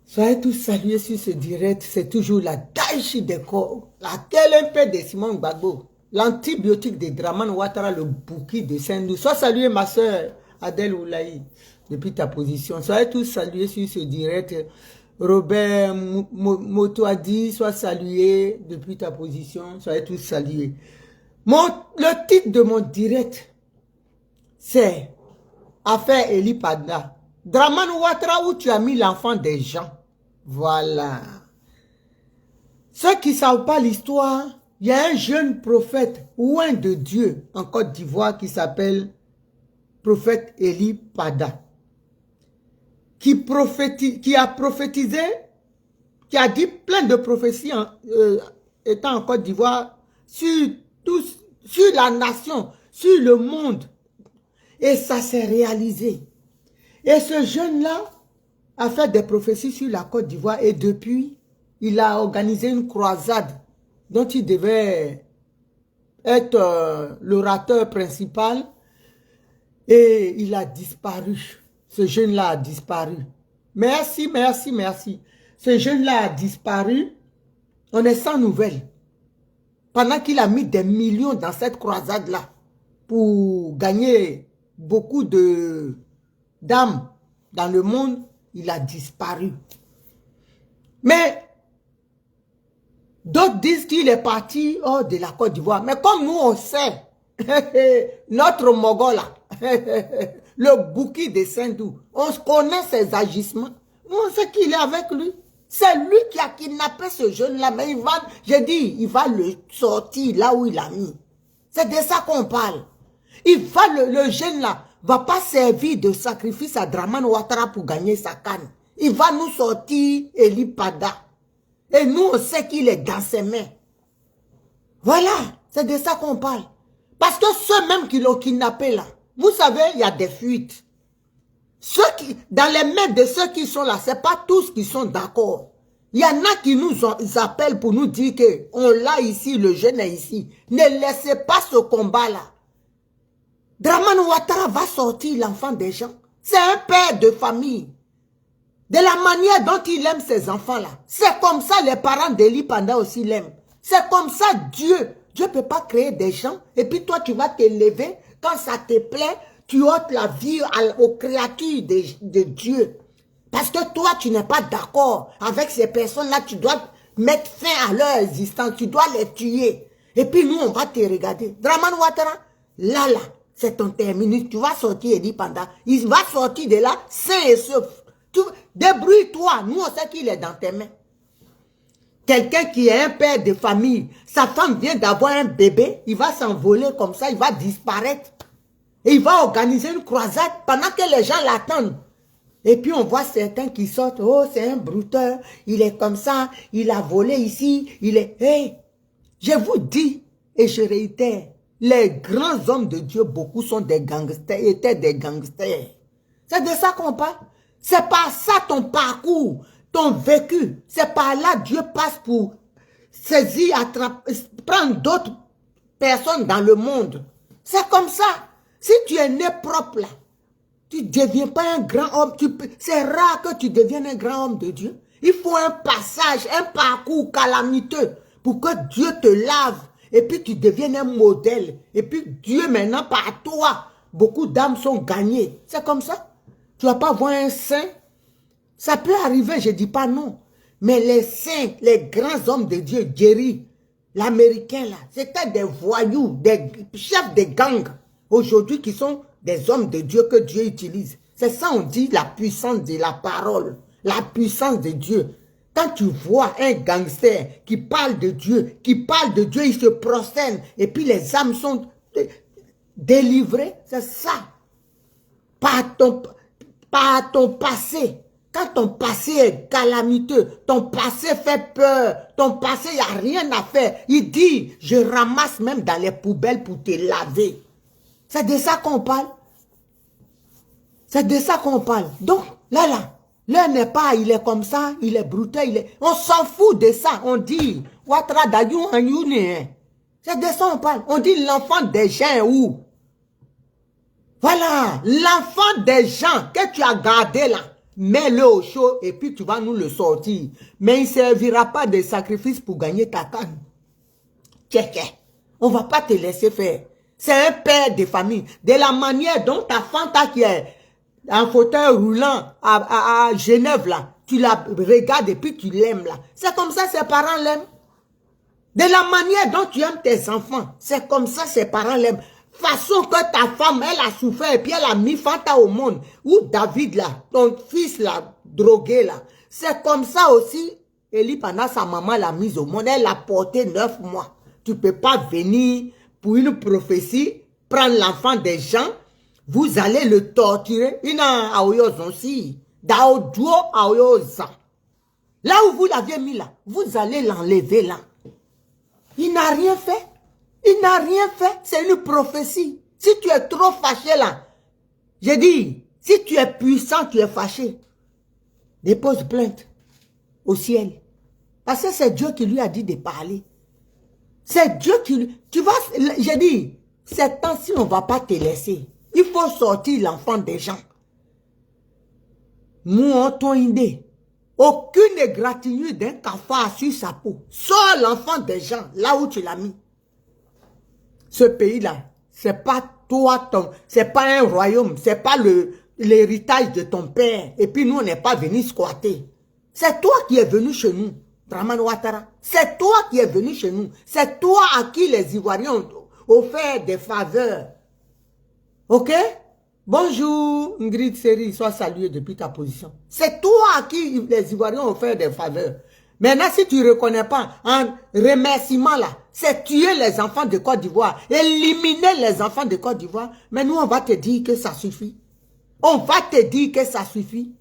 Soyez tous salués sur ce direct. C'est toujours la Daichi des corps, la TLMP de Simon Gbagbo, l'antibiotique de Draman Ouattara, le bouki de Saint-Louis. Sois salué, ma soeur Adèle Oulaï, depuis ta position. Soyez tous salués sur ce direct. Robert Motoadi, sois salué depuis ta position. Soyez tous salués. Le titre de mon direct, c'est Affaire Eli Pada. Draman Ouattara, où tu as mis l'enfant des gens. Voilà. Ceux qui ne savent pas l'histoire, il y a un jeune prophète, loin de Dieu, en Côte d'Ivoire, qui s'appelle prophète Eli Pada, qui a prophétisé, qui a dit plein de prophéties étant en Côte d'Ivoire sur la nation, sur le monde. Et ça s'est réalisé. Et ce jeune-là a fait des prophéties sur la Côte d'Ivoire et depuis, il a organisé une croisade dont il devait être l'orateur principal et il a disparu. Ce jeune-là a disparu. Merci, merci, merci. Ce jeune-là a disparu. On est sans nouvelles. Pendant qu'il a mis des millions dans cette croisade-là pour gagner beaucoup d'âmes dans le monde, il a disparu. Mais d'autres disent qu'il est parti hors de la Côte d'Ivoire. Mais comme nous on sait, notre Mogol là, le bouki de Saint-Louis, on connaît ses agissements. Nous on sait qu'il est avec lui. C'est lui qui a kidnappé ce jeune-là. Mais il va, j'ai dit, il va le sortir là où il a mis. C'est de ça qu'on parle. Il va, le jeune là, va pas servir de sacrifice à Draman Ouattara pour gagner sa canne. Il va nous sortir Eli Pada. Et nous, on sait qu'il est dans ses mains. Voilà, c'est de ça qu'on parle. Parce que ceux-mêmes qui l'ont kidnappé là, vous savez, il y a des fuites. Dans les mains de ceux qui sont là, ce n'est pas tous qui sont d'accord. Il y en a qui nous appellent pour nous dire qu'on l'a ici, le jeune est ici. Ne laissez pas ce combat-là. Draman Ouattara va sortir l'enfant des gens. C'est un père de famille. De la manière dont il aime ses enfants-là. C'est comme ça les parents d'Eli Pada aussi l'aiment. C'est comme ça Dieu. Dieu ne peut pas créer des gens. Et puis toi, tu vas te lever. Quand ça te plaît, tu ôtes la vie aux créatures de Dieu. Parce que toi, tu n'es pas d'accord avec ces personnes-là. Tu dois mettre fin à leur existence. Tu dois les tuer. Et puis nous, on va te regarder. Draman Ouattara, là, c'est ton terminus. Tu vas sortir Eli Pada. Il va sortir de là sain et sauf. Débrouille-toi. Nous, on sait qu'il est dans tes mains. Quelqu'un qui est un père de famille, sa femme vient d'avoir un bébé, il va s'envoler comme ça, il va disparaître. Et il va organiser une croisade pendant que les gens l'attendent. Et puis on voit certains qui sortent, oh c'est un brouteur, il est comme ça, il a volé ici, il est... Hey, je vous dis, et je réitère, les grands hommes de Dieu, beaucoup sont des gangsters, étaient des gangsters. C'est de ça qu'on parle. C'est pas ça ton parcours, ton vécu. C'est par là Dieu passe pour saisir, prendre d'autres personnes dans le monde. C'est comme ça. Si tu es né propre là, tu ne deviens pas un grand homme. C'est rare que tu deviennes un grand homme de Dieu. Il faut un passage, un parcours calamiteux pour que Dieu te lave et puis tu deviennes un modèle. Et puis Dieu maintenant par toi, beaucoup d'âmes sont gagnées. C'est comme ça. Tu ne vas pas voir un saint. Ça peut arriver, je ne dis pas non. Mais les saints, les grands hommes de Dieu, Jerry, l'Américain là, c'était des voyous, des chefs de gangs. Aujourd'hui, qui sont des hommes de Dieu que Dieu utilise. C'est ça on dit la puissance de la parole. La puissance de Dieu. Quand tu vois un gangster qui parle de Dieu, il se prosterne. Et puis les âmes sont délivrées. C'est ça. Par ton passé. Quand ton passé est calamiteux, ton passé fait peur, ton passé, il n'y a rien à faire. Il dit, je ramasse même dans les poubelles pour te laver. C'est de ça qu'on parle. C'est de ça qu'on parle. Donc, là n'est pas, il est comme ça, il est brutal, on s'en fout de ça. On dit, Ouattara d'Ayou en Youni. C'est de ça qu'on parle. On dit, l'enfant des gens est où? Voilà, l'enfant des gens que tu as gardé là, mets-le au chaud et puis tu vas nous le sortir. Mais il ne servira pas de sacrifice pour gagner ta canne. On ne va pas te laisser faire. C'est un père de famille. De la manière dont ta fanta qui est en fauteuil roulant à Genève, là, tu la regardes et puis tu l'aimes là. C'est comme ça ses parents l'aiment. De la manière dont tu aimes tes enfants, c'est comme ça ses parents l'aiment. Façon que ta femme, elle a souffert et puis elle a mis Fanta au monde. Ou David là, ton fils là, drogué là. C'est comme ça aussi, Eli pendant sa maman l'a mise au monde, elle l'a porté 9 mois. Tu ne peux pas venir pour une prophétie, prendre l'enfant des gens, vous allez le torturer. Il a aussi. Là où vous l'aviez mis là, vous allez l'enlever là. Il n'a rien fait. Il n'a rien fait. C'est une prophétie. Si tu es trop fâché là, j'ai dit, si tu es puissant, tu es fâché, dépose plainte au ciel. Parce que c'est Dieu qui lui a dit de parler. C'est Dieu qui lui... Tu vas... J'ai dit, ces temps-ci, on ne va pas te laisser. Il faut sortir l'enfant des gens. Nous, on t'a idée. Aucune égratignure d'un cafard sur sa peau. Sors l'enfant des gens, là où tu l'as mis. Ce pays-là, c'est pas toi, c'est pas un royaume, c'est pas l'héritage de ton père. Et puis nous, on n'est pas venus squatter. C'est toi qui es venu chez nous, Dramane Ouattara. C'est toi qui es venu chez nous. C'est toi à qui les Ivoiriens ont offert des faveurs. Ok? Bonjour, Ingrid Seri, sois salué depuis ta position. C'est toi à qui les Ivoiriens ont offert des faveurs. Maintenant, si tu ne reconnais pas, en remerciement là, c'est tuer les enfants de Côte d'Ivoire, éliminer les enfants de Côte d'Ivoire. Mais nous, on va te dire que ça suffit. On va te dire que ça suffit.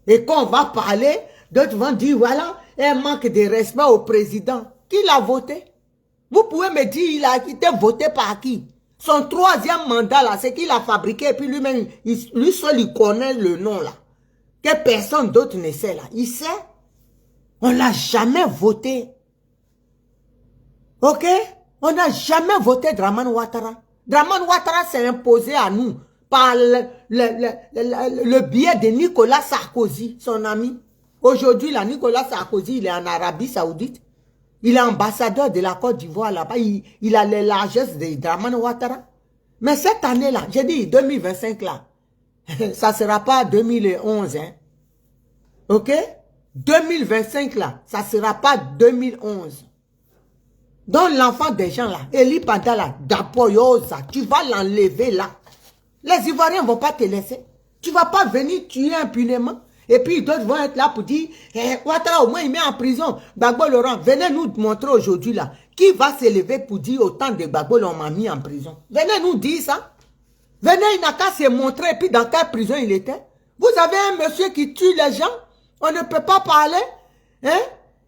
Et quand on va parler, d'autres vont dire, voilà, un manque de respect au président. Qui l'a voté? Vous pouvez me dire, il a été voté par qui? Son 3e mandat là, c'est qu'il a fabriqué, et puis lui-même, lui seul, il connaît le nom là. Que personne d'autre ne sait là. Il sait. On ne l'a jamais voté. Ok? On n'a jamais voté Dramane Ouattara. Dramane Ouattara s'est imposé à nous par le biais de Nicolas Sarkozy, son ami. Aujourd'hui, là, Nicolas Sarkozy, il est en Arabie Saoudite. Il est ambassadeur de la Côte d'Ivoire là-bas. Il a les largesses de Dramane Ouattara. Mais cette année-là, j'ai dit 2025 là, ça ne sera pas 2011. Hein. Ok? 2025 là, ça ne sera pas 2011. Donc l'enfant des gens là, Eli Pandala, Dapoyosa, tu vas l'enlever là. Les Ivoiriens ne vont pas te laisser. Tu ne vas pas venir tuer impunément. Et puis d'autres vont être là pour dire, Ouattara au moins il met en prison. Gbagbo Laurent, venez nous montrer aujourd'hui là, qui va s'élever pour dire autant de Gbagbo l'on m'a mis en prison. Venez nous dire ça. Venez, il n'a qu'à se montrer et puis dans quelle prison il était. Vous avez un monsieur qui tue les gens. On ne peut pas parler. Hein?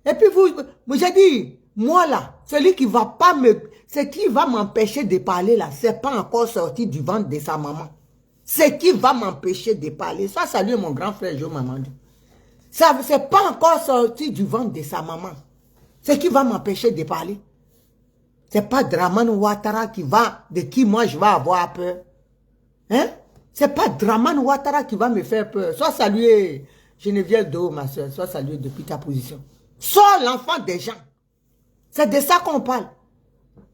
Et puis vous j'ai dit, moi là, celui qui va pas ce qui va m'empêcher de parler là, c'est pas encore sorti du ventre de sa maman. Ce qui va m'empêcher de parler. Soit saluer mon grand frère Jo Mamadou. Ça, c'est pas encore sorti du ventre de sa maman. Ce qui va m'empêcher de parler. C'est pas Dramane Ouattara de qui moi je vais avoir peur. Hein? C'est pas Dramane Ouattara qui va me faire peur. Soit saluer Geneviève Do, ma soeur, soit salué depuis ta position. Sors l'enfant des gens. C'est de ça qu'on parle.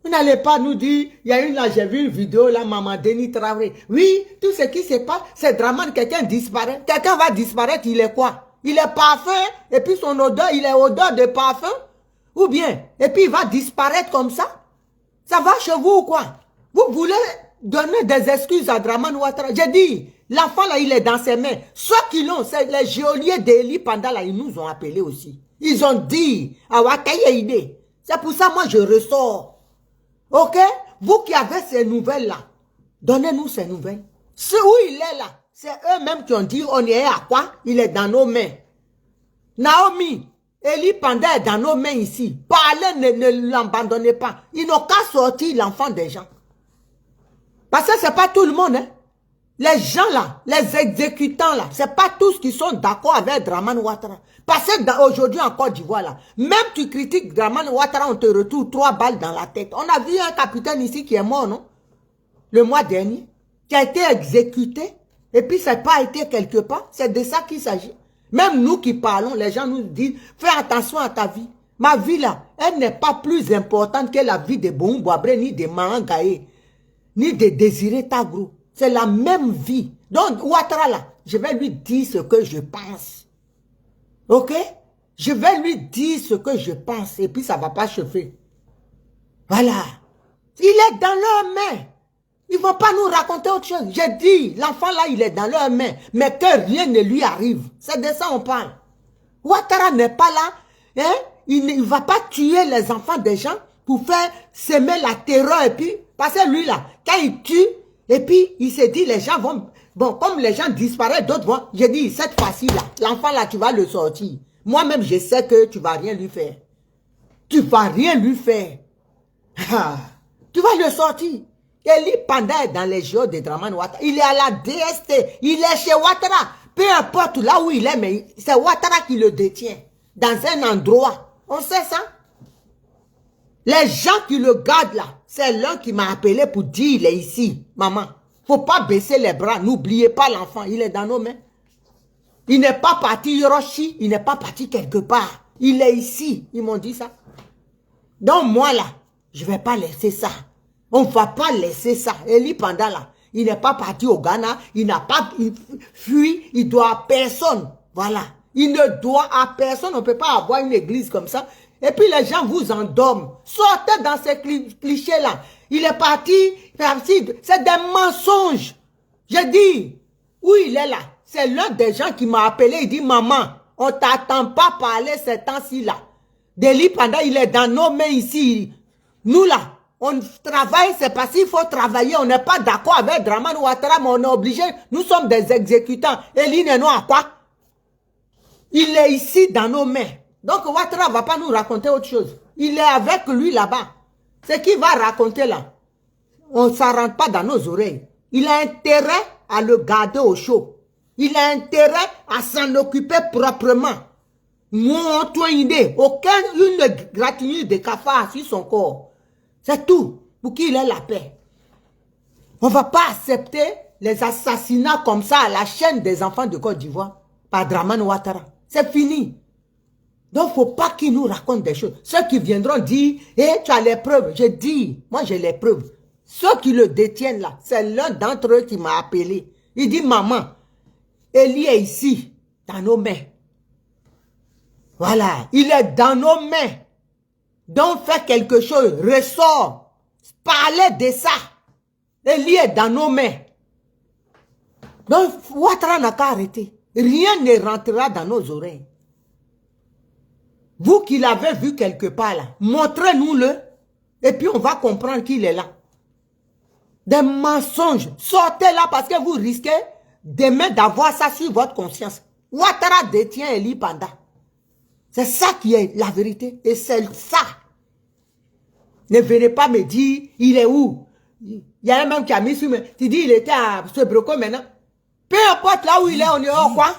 Vous n'allez pas nous dire, il y a là, j'ai vu une vidéo là, maman Denis Traoré. Oui, tout ce qui se passe, c'est Dramane, quelqu'un disparaît. Quelqu'un va disparaître, il est quoi? Il est parfum, et puis son odeur, il est odeur de parfum. Ou bien, et puis il va disparaître comme ça. Ça va chez vous ou quoi? Vous voulez donner des excuses à Dramane Ouattara? J'ai dit, l'enfant là, il est dans ses mains. Ceux qui l'ont, c'est les geôliers d'Eli Panda là, ils nous ont appelés aussi. Ils ont dit, ah ouais, idée. C'est pour ça, moi, je ressors. Ok? Vous qui avez ces nouvelles-là, donnez-nous ces nouvelles. Ce où il est là, c'est eux-mêmes qui ont dit, on est à quoi? Il est dans nos mains. Naomi, Eli Panda est dans nos mains ici. Parlez, ne l'abandonnez pas. Ils n'ont qu'à sortir l'enfant des gens. Parce que ce n'est pas tout le monde, hein. Les gens là, les exécutants là, ce n'est pas tous qui sont d'accord avec Dramane Ouattara. Parce qu'aujourd'hui en Côte d'Ivoire là, même tu critiques Dramane Ouattara, on te retourne 3 balles dans la tête. On a vu un capitaine ici qui est mort, non? Le mois dernier, qui a été exécuté. Et puis, ça n'a pas été quelque part. C'est de ça qu'il s'agit. Même nous qui parlons, les gens nous disent, fais attention à ta vie. Ma vie là, elle n'est pas plus importante que la vie de Boum Boabré, ni de Mahangaye, ni de Désiré Tagro. C'est la même vie. Donc, Ouattara là, je vais lui dire ce que je pense. Ok? Je vais lui dire ce que je pense. Et puis, ça ne va pas chauffer. Voilà. Il est dans leurs mains. Ils ne vont pas nous raconter autre chose. J'ai dit, l'enfant là, il est dans leurs mains. Mais que rien ne lui arrive. C'est de ça on parle. Ouattara n'est pas là. Hein? Il ne va pas tuer les enfants des gens pour faire semer la terreur. Et puis, parce que lui là, quand il tue, et puis il se dit, les gens vont... Bon, comme les gens disparaissent, d'autres vont... J'ai dit, cette fois-ci là, l'enfant là, tu vas le sortir. Moi-même, je sais que tu ne vas rien lui faire. Tu ne vas rien lui faire. Ah, tu vas le sortir. Eli Panda est dans les jeux de Dramane Ouattara. Il est à la DST. Il est chez Ouattara. Peu importe là où il est, mais c'est Ouattara qui le détient. Dans un endroit. On sait ça. Les gens qui le gardent là, c'est l'un qui m'a appelé pour dire il est ici. Maman, faut pas baisser les bras. N'oubliez pas l'enfant. Il est dans nos mains. Il n'est pas parti Hiroshi. Il n'est pas parti quelque part. Il est ici. Ils m'ont dit ça. Donc moi là, je ne vais pas laisser ça. On ne va pas laisser ça. Eli Panda là, il n'est pas parti au Ghana. Il n'a pas fui. Il doit à personne. Voilà. Il ne doit à personne. On ne peut pas avoir une église comme ça. Et puis les gens vous endorment. Sortez dans ces clichés-là. Il est parti. C'est des mensonges. J'ai dit, où il est là? C'est l'un des gens qui m'a appelé. Il dit, maman, on ne t'attend pas parler ces temps-ci là. Eli Panda, il est dans nos mains ici. Nous là, on travaille, c'est parce qu'il faut travailler. On n'est pas d'accord avec Dramane Ouattara, mais on est obligé. Nous sommes des exécutants. Eli Neno à quoi? Il est ici dans nos mains. Donc Ouattara ne va pas nous raconter autre chose. Il est avec lui là-bas. Ce qu'il va raconter là, on ne s'en rentre pas dans nos oreilles. Il a intérêt à le garder au chaud. Il a intérêt à s'en occuper proprement. Moi, toi, idée. Aucune gratitude de cafard sur son corps. C'est tout. Pour qu'il ait la paix. On ne va pas accepter les assassinats comme ça à la chaîne des enfants de Côte d'Ivoire par Dramane Ouattara. C'est fini. Donc, il ne faut pas qu'ils nous racontent des choses. Ceux qui viendront dire, tu as les preuves. Je dis, moi j'ai les preuves. Ceux qui le détiennent là, c'est l'un d'entre eux qui m'a appelé. Il dit, maman, Eli est ici, dans nos mains. Voilà, il est dans nos mains. Donc, fais quelque chose, ressort. Parlez de ça. Eli est dans nos mains. Donc, Ouattara n'a qu'à arrêter. Rien ne rentrera dans nos oreilles. Vous qui l'avez vu quelque part là, montrez-nous-le. Et puis, on va comprendre qu'il est là. Des mensonges. Sortez là parce que vous risquez demain d'avoir ça sur votre conscience. Ouattara détient Eli Panda. C'est ça qui est la vérité. Et c'est ça. Ne venez pas me dire, il est où? Il y a un même qui a mis sur moi. Tu dis, il était à ce broco maintenant. Peu importe là où il est, on est au quoi?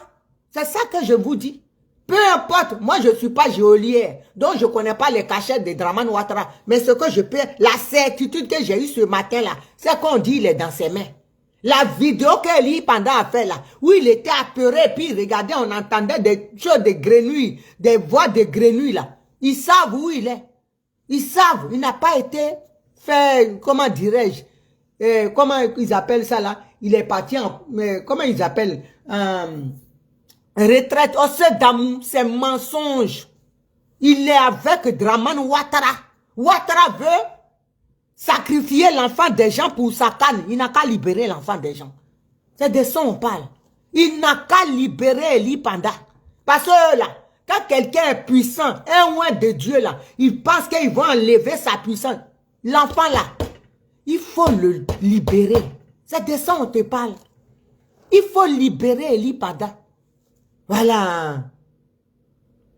C'est ça que je vous dis. Peu importe. Moi, je ne suis pas géolière. Donc, je ne connais pas les cachettes de Dramane Ouattara. Mais ce que je peux, la certitude que j'ai eue ce matin-là, c'est qu'on dit il est dans ses mains. La vidéo qu'Eli Panda a fait là, où il était apeuré, puis regardez, on entendait des choses de grenouilles, des voix de grenouilles là. Ils savent où il est. Ils savent. Il n'a pas été fait, comment dirais-je, comment ils appellent ça là. Il est parti en, comment ils appellent, retraite. Oh, c'est mensonge. Il est avec Dramane Ouattara. Ouattara veut sacrifier l'enfant des gens pour sa canne. Il n'a qu'à libérer l'enfant des gens. C'est de ça on parle. Il n'a qu'à libérer Eli Panda. Parce que là, quand quelqu'un est puissant, un oint de Dieu là, il pense qu'il va enlever sa puissance. L'enfant là, il faut le libérer. C'est de ça on te parle. Il faut libérer Eli Panda. Voilà.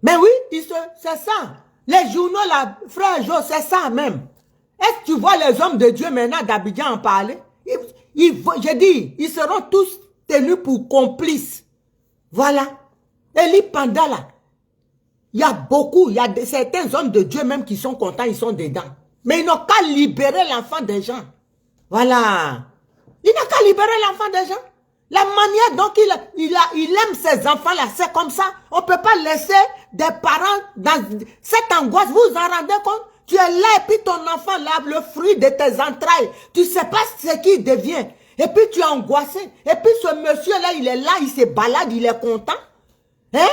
Mais oui, c'est ça. Les journaux là, frère Jo, c'est ça même. Est-ce que tu vois les hommes de Dieu maintenant d'Abidjan en parler? J'ai dit, ils seront tous tenus pour complices. Voilà. Eli Panda là, il y a beaucoup, il y a certains hommes de Dieu même qui sont contents, ils sont dedans. Mais ils n'ont qu'à libérer l'enfant des gens. Voilà. Il n'a qu'à libérer l'enfant des gens. La manière dont il aime ses enfants-là, c'est comme ça. On ne peut pas laisser des parents dans cette angoisse. Vous vous en rendez compte? Tu es là et puis ton enfant là, le fruit de tes entrailles. Tu ne sais pas ce qu'il devient. Et puis tu es angoissé. Et puis ce monsieur-là, il est là, il se balade, il est content. Hein?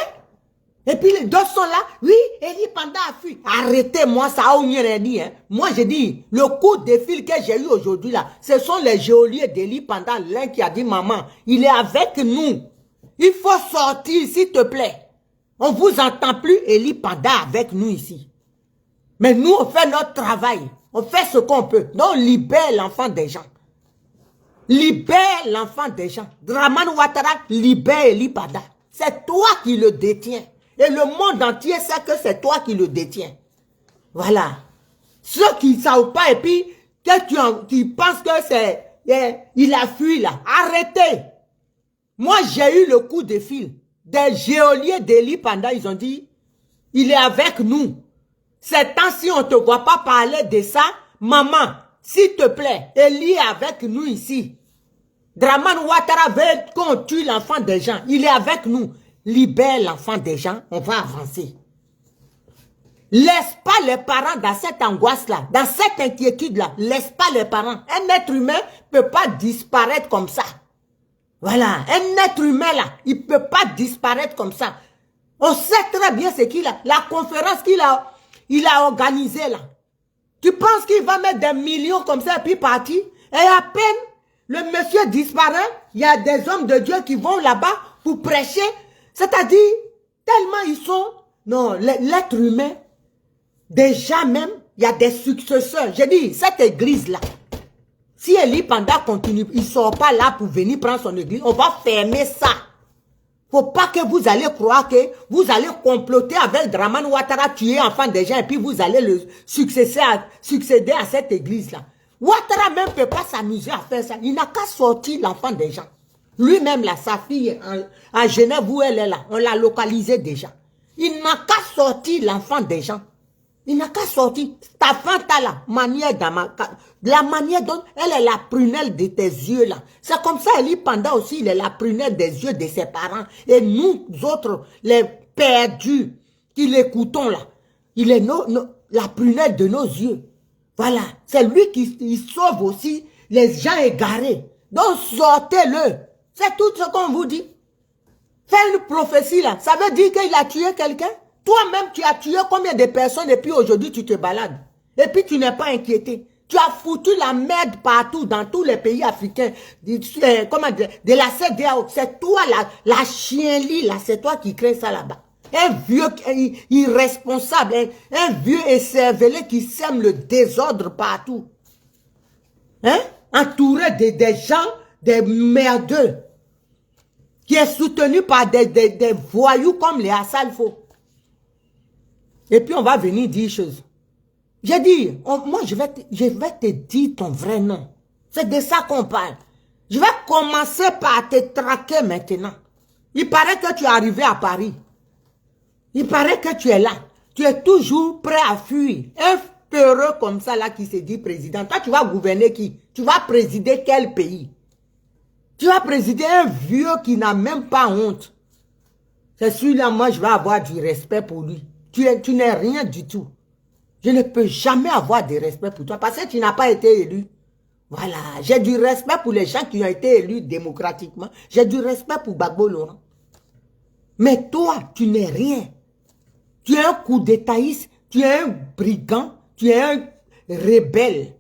Et puis les deux sont là. Oui, Eli Panda a fui. Arrêtez-moi, ça a rien dit. Hein? Moi, j'ai dit, le coup de fil que j'ai eu aujourd'hui là, ce sont les geôliers d'Eli Panda. L'un qui a dit, maman, il est avec nous. Il faut sortir, s'il te plaît. On vous entend plus, Eli Panda avec nous ici. Mais nous, on fait notre travail. On fait ce qu'on peut. Donc, on libère l'enfant des gens. Libère l'enfant des gens. Dramane Ouattara libère Eli Panda. C'est toi qui le détiens. Et le monde entier sait que c'est toi qui le détiens. Voilà. Ceux qui ne savent pas et puis qui pensent que c'est... il a fui là. Arrêtez. Moi, j'ai eu le coup de fil. Des geôliers d'Eli Panda, ils ont dit, il est avec nous. Ces temps-ci, on ne te voit pas parler de ça. Maman, s'il te plaît, Eli est avec nous ici. Dramane Ouattara veut qu'on tue l'enfant des gens. Il est avec nous. Libère l'enfant des gens, on va avancer. Laisse pas les parents dans cette angoisse-là, dans cette inquiétude-là. Laisse pas les parents. Un être humain ne peut pas disparaître comme ça. Voilà, un être humain là, il ne peut pas disparaître comme ça. On sait très bien ce qu'il a, la conférence qu'il a, il a organisée là. Tu penses qu'il va mettre des millions comme ça et puis partir? Et à peine le monsieur disparaît, il y a des hommes de Dieu qui vont là-bas pour prêcher. C'est-à-dire, tellement ils sont... Non, l'être humain, déjà même, il y a des successeurs. J'ai dit, cette église-là, si Eli Panda continue, il ne sort pas là pour venir prendre son église, on va fermer ça. Faut pas que vous allez croire que vous allez comploter avec Dramane Ouattara, tuer enfant des gens, et puis vous allez le succéder à cette église-là. Ouattara même ne peut pas s'amuser à faire ça. Il n'a qu'à sortir l'enfant des gens. Lui-même, là, sa fille, à Genève, où elle est là, on l'a localisée déjà. Il n'a qu'à sortir l'enfant des gens. Il n'a qu'à sortir. Ta fanta là, la manière dont elle est la prunelle de tes yeux là. C'est comme ça, Eli Panda aussi, il est la prunelle des yeux de ses parents. Et nous autres, les perdus, qui l'écoutons là, il est la prunelle de nos yeux. Voilà. C'est lui qui sauve aussi les gens égarés. Donc sortez-le. C'est tout ce qu'on vous dit. Faire une prophétie là, ça veut dire qu'il a tué quelqu'un. Toi-même, tu as tué combien de personnes et puis aujourd'hui, tu te balades. Et puis, tu n'es pas inquiété. Tu as foutu la merde partout, dans tous les pays africains, de la CEDEAO. C'est toi, la chienlit, là, c'est toi qui crée ça là-bas. Un vieux irresponsable, un vieux écervelé qui sème le désordre partout. Hein? Entouré des gens, des merdeux, qui est soutenu par des voyous comme les Assalfo. Et puis on va venir dire choses. J'ai dit, moi je vais te dire ton vrai nom. C'est de ça qu'on parle. Je vais commencer par te traquer maintenant. Il paraît que tu es arrivé à Paris. Il paraît que tu es là. Tu es toujours prêt à fuir. Un peureux comme ça là qui se dit président. Toi tu vas gouverner qui? Tu vas présider quel pays? Tu vas présider un vieux qui n'a même pas honte. C'est celui-là, moi, je vais avoir du respect pour lui. Tu n'es rien du tout. Je ne peux jamais avoir de respect pour toi parce que tu n'as pas été élu. Voilà. J'ai du respect pour les gens qui ont été élus démocratiquement. J'ai du respect pour Gbagbo Laurent. Mais toi, tu n'es rien. Tu es un coup d'étaïste. Tu es un brigand. Tu es un rebelle.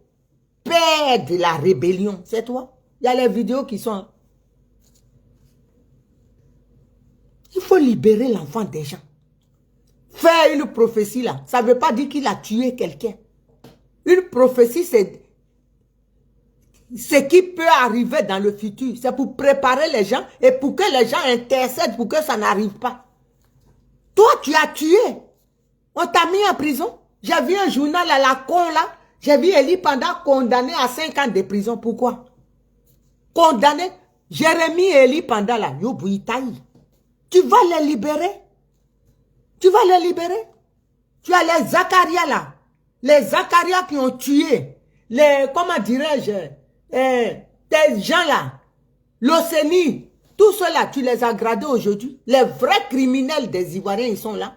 Père de la rébellion. C'est toi. Il y a les vidéos qui sont... Il faut libérer l'enfant des gens. Faire une prophétie là, ça ne veut pas dire qu'il a tué quelqu'un. Une prophétie, c'est ce qui peut arriver dans le futur. C'est pour préparer les gens et pour que les gens intercèdent pour que ça n'arrive pas. Toi, tu as tué. On t'a mis en prison. J'ai vu un journal à la con là. J'ai vu Eli Panda condamné à 5 ans de prison. Pourquoi? Condamné. Jérémy et Eli Panda là. Yo Bouitaï. Tu vas les libérer. Tu vas les libérer. Tu as les Zakaria là. Les Zakaria qui ont tué. Les, comment dirais-je, des gens là. L'Océanie. Tous ceux-là, tu les as gradés aujourd'hui. Les vrais criminels des Ivoiriens, ils sont là.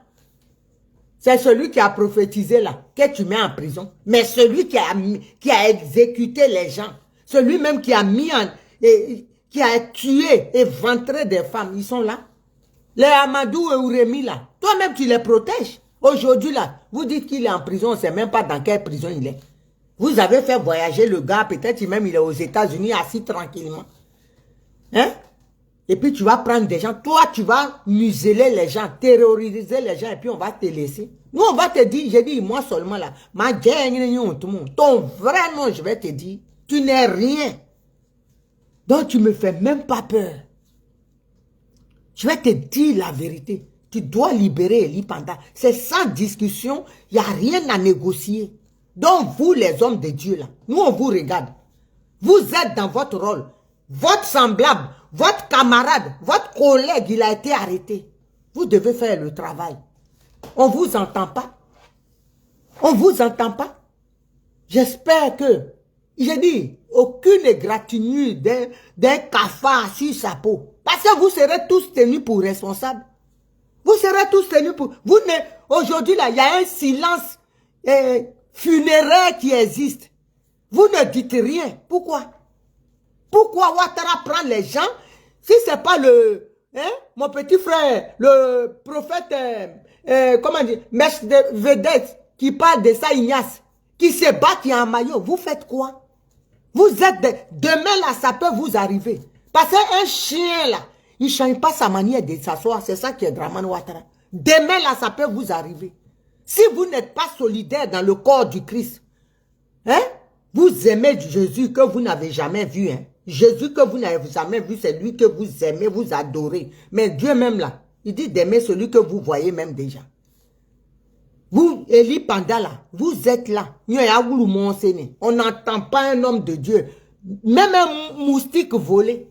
C'est celui qui a prophétisé là, que tu mets en prison. Mais celui qui a exécuté les gens, celui même qui a qui a tué et ventré des femmes, ils sont là. Les Amadou et Ouremi là, toi-même tu les protèges. Aujourd'hui là, vous dites qu'il est en prison, on ne sait même pas dans quelle prison il est. Vous avez fait voyager le gars, peut-être même il est aux États-Unis assis tranquillement. Hein? Et puis tu vas prendre des gens, toi tu vas museler les gens, terroriser les gens et puis on va te laisser. Nous on va te dire, j'ai dit moi seulement là, ton vrai nom je vais te dire, tu n'es rien. Donc tu me fais même pas peur. Je vais te dire la vérité. Tu dois libérer Eli Panda. C'est sans discussion, il n'y a rien à négocier. Donc vous les hommes de Dieu là, nous on vous regarde. Vous êtes dans votre rôle. Votre semblable, votre camarade, votre collègue, il a été arrêté. Vous devez faire le travail. On ne vous entend pas. On ne vous entend pas. J'espère que, j'ai dit, aucune égratignure d'un cafard sur sa peau. Parce que vous serez tous tenus pour responsables. Vous serez tous tenus pour... Aujourd'hui, là, il y a un silence funéraire qui existe. Vous ne dites rien. Pourquoi? Pourquoi Ouattara prend les gens? Si ce n'est pas mon petit frère, le prophète, comment dire, Mèche de Vedette, qui parle de ça, Ignace, qui se bat, qui est en maillot, vous faites quoi? Vous êtes... Demain, là, ça peut vous arriver. Parce qu'un chien, là, il ne change pas sa manière de s'asseoir. C'est ça qui est Dramane Ouattara. Demain, là, ça peut vous arriver. Si vous n'êtes pas solidaire dans le corps du Christ, hein? Vous aimez Jésus que vous n'avez jamais vu, hein? Jésus que vous n'avez jamais vu, c'est lui que vous aimez, vous adorez. Mais Dieu même là, il dit d'aimer celui que vous voyez même déjà. Vous, Eli Panda là, vous êtes là. On n'entend pas un homme de Dieu. Même un moustique volé.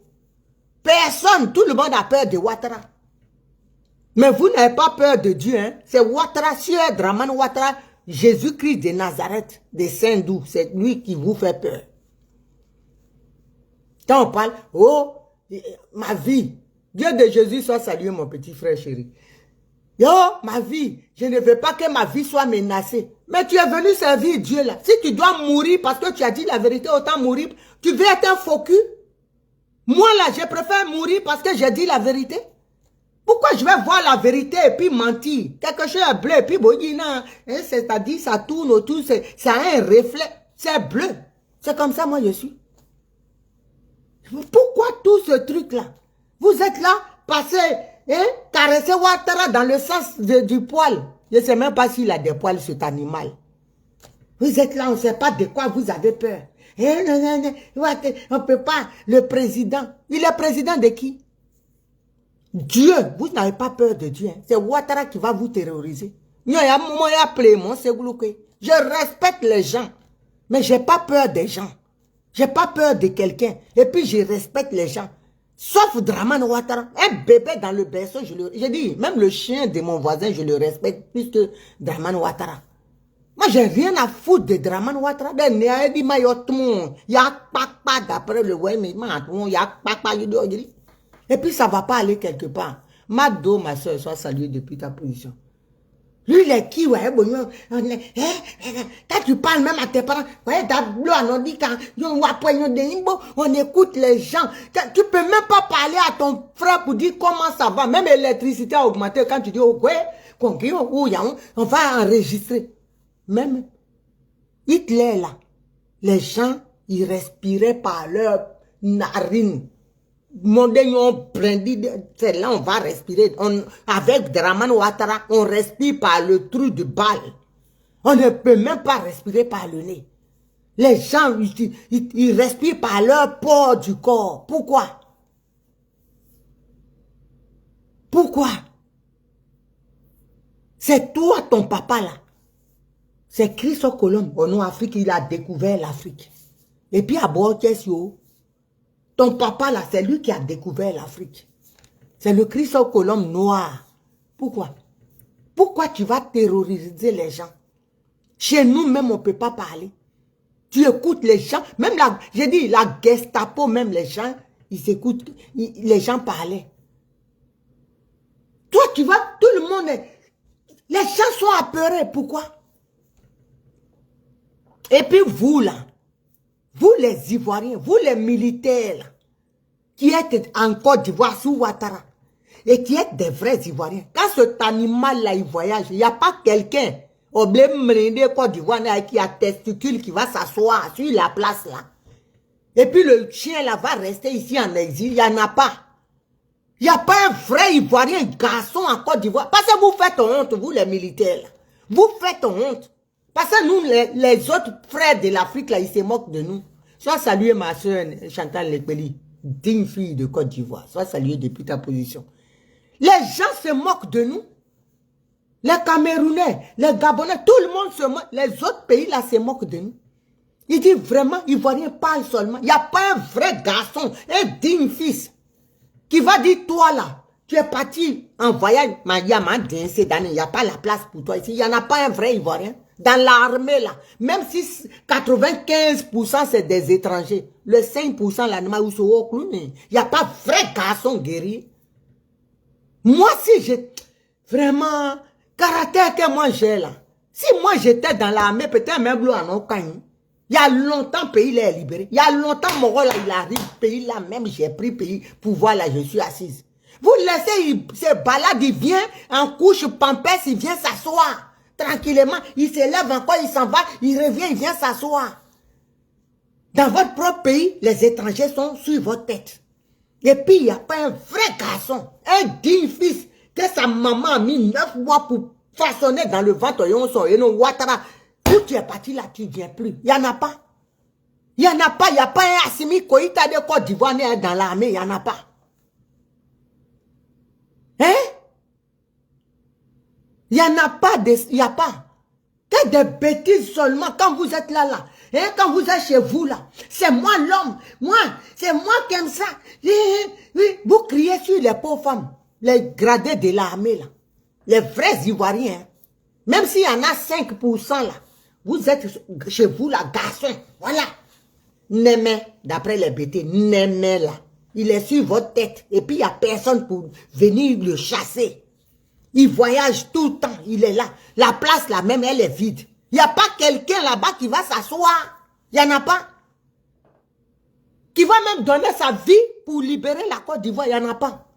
Personne, tout le monde a peur de Ouattara. Mais vous n'avez pas peur de Dieu, hein? C'est Ouattara, sur Dramane Ouattara, Jésus-Christ de Nazareth, de Saint-Dou. C'est lui qui vous fait peur. Quand on parle, oh, ma vie, Dieu de Jésus soit salué, mon petit frère chéri. Yo, ma vie, je ne veux pas que ma vie soit menacée. Mais tu es venu servir Dieu là. Si tu dois mourir parce que tu as dit la vérité, autant mourir. Tu veux être un faux cul? Moi là, je préfère mourir parce que j'ai dit la vérité. Pourquoi je vais voir la vérité et puis mentir? Quelque chose est bleu et puis hein, c'est-à-dire ça tourne autour, ça a un reflet. C'est bleu. C'est comme ça moi je suis. Pourquoi tout ce truc-là? Vous êtes là, passez, hein, caresser Ouattara dans le sens du poil. Je ne sais même pas s'il a des poils, cet animal. Vous êtes là, on ne sait pas de quoi vous avez peur. Eh, on ne peut pas. Le président, il est président de qui? Dieu, vous n'avez pas peur de Dieu. Hein. C'est Ouattara qui va vous terroriser. Je respecte les gens, mais je n'ai pas peur des gens. Je n'ai pas peur de quelqu'un. Et puis, je respecte les gens. Sauf Dramane Ouattara. Un bébé dans le berceau, je dis, même le chien de mon voisin, je le respecte plus que Dramane Ouattara. Moi, j'ai rien à foutre de Dramane Ouattara. Il y a papa d'après le web, il y a papa. Et puis, ça ne va pas aller quelque part. Mado, ma soeur, soit saluée depuis ta position. Lui, il est qui, ouais, quand tu parles même à tes parents, ouais, on écoute les gens. Tu peux même pas parler à ton frère pour dire comment ça va. Même l'électricité a augmenté quand tu dis, oh, ouais, on va enregistrer. Même Hitler, là, les gens, ils respiraient par leur narine. C'est là on va respirer. Avec Dramane Ouattara, on respire par le trou de balle. On ne peut même pas respirer par le nez. Les gens, ils respirent par leur port du corps. Pourquoi? Pourquoi? C'est toi, ton papa là. C'est Christophe Colomb, au nom Afrique, il a découvert l'Afrique. Et puis à Borkesio, ton papa là, c'est lui qui a découvert l'Afrique. C'est le Christophe Colomb noir. Pourquoi? Pourquoi tu vas terroriser les gens? Chez nous même, on ne peut pas parler. Tu écoutes les gens, même j'ai dit, la Gestapo, même les gens, ils écoutent, les gens parlaient. Toi, tu vois, tout le monde les gens sont apeurés. Pourquoi? Et puis vous, là, vous les Ivoiriens, vous les militaires, là, qui êtes en Côte d'Ivoire sous Ouattara, et qui êtes des vrais Ivoiriens, quand cet animal-là, il voyage, il n'y a pas quelqu'un au blé Côte d'Ivoire qui a testicule qui va s'asseoir sur la place, là. Et puis le chien, là, va rester ici en exil. Il n'y en a pas. Il n'y a pas un vrai Ivoirien garçon en Côte d'Ivoire. Parce que vous faites honte, vous les militaires, là. Vous faites honte. Parce que nous, les autres frères de l'Afrique, là, ils se moquent de nous. Sois salué, ma soeur Chantal Lekbeli, digne fille de Côte d'Ivoire. Sois salué depuis ta position. Les gens se moquent de nous. Les Camerounais, les Gabonais, tout le monde se moque. Les autres pays, là, se moquent de nous. Il dit vraiment, Ivoirien parle seulement. Il n'y a pas un vrai garçon, un digne fils, qui va dire, toi, là, tu es parti en voyage, mais il n'y a pas la place pour toi ici. Il n'y en a pas un vrai Ivoirien. Dans l'armée, là, même si 95% c'est des étrangers, le 5% là, il n'y a pas vrai garçon guerrier. Moi, si j'ai vraiment, caractère que moi j'ai là, si moi j'étais dans l'armée, peut-être même l'eau en Okaï, il y a longtemps, le pays est libéré. Il y a longtemps, mon rôle, il arrive, pays là, même j'ai pris pays, pouvoir là, je suis assise. Vous laissez, il se balade, il vient en couche pampers, il vient s'asseoir. Tranquillement, il se lève encore, il s'en va, il revient, il vient s'asseoir. Dans votre propre pays, les étrangers sont sur votre tête. Et puis, il n'y a pas un vrai garçon, un digne fils, que sa maman a mis 9 mois pour façonner dans le ventre, et non, Ouattara. Où tu es parti là, tu ne viens plus. Il n'y en a pas. Il n'y en a pas. Il n'y a pas un Assimi Koïta de Côte d'Ivoire dans l'armée. Il n'y en a pas. Hein? Il n'y en a pas. Il n'y a pas. Que des bêtises seulement quand vous êtes là. Hein? Quand vous êtes chez vous là. C'est moi l'homme. Moi. C'est moi qui aime ça. Vous criez sur les pauvres femmes. Les gradés de l'armée là. Les vrais Ivoiriens. Hein? Même s'il y en a 5% là. Vous êtes chez vous, là, garçon. Voilà. Némé, d'après les bêtises, Némé, là. Il est sur votre tête. Et puis, il n'y a personne pour venir le chasser. Il voyage tout le temps. Il est là. La place, là, même, elle est vide. Il n'y a pas quelqu'un là-bas qui va s'asseoir. Il n'y en a pas. Qui va même donner sa vie pour libérer la Côte d'Ivoire. Il n'y en a pas.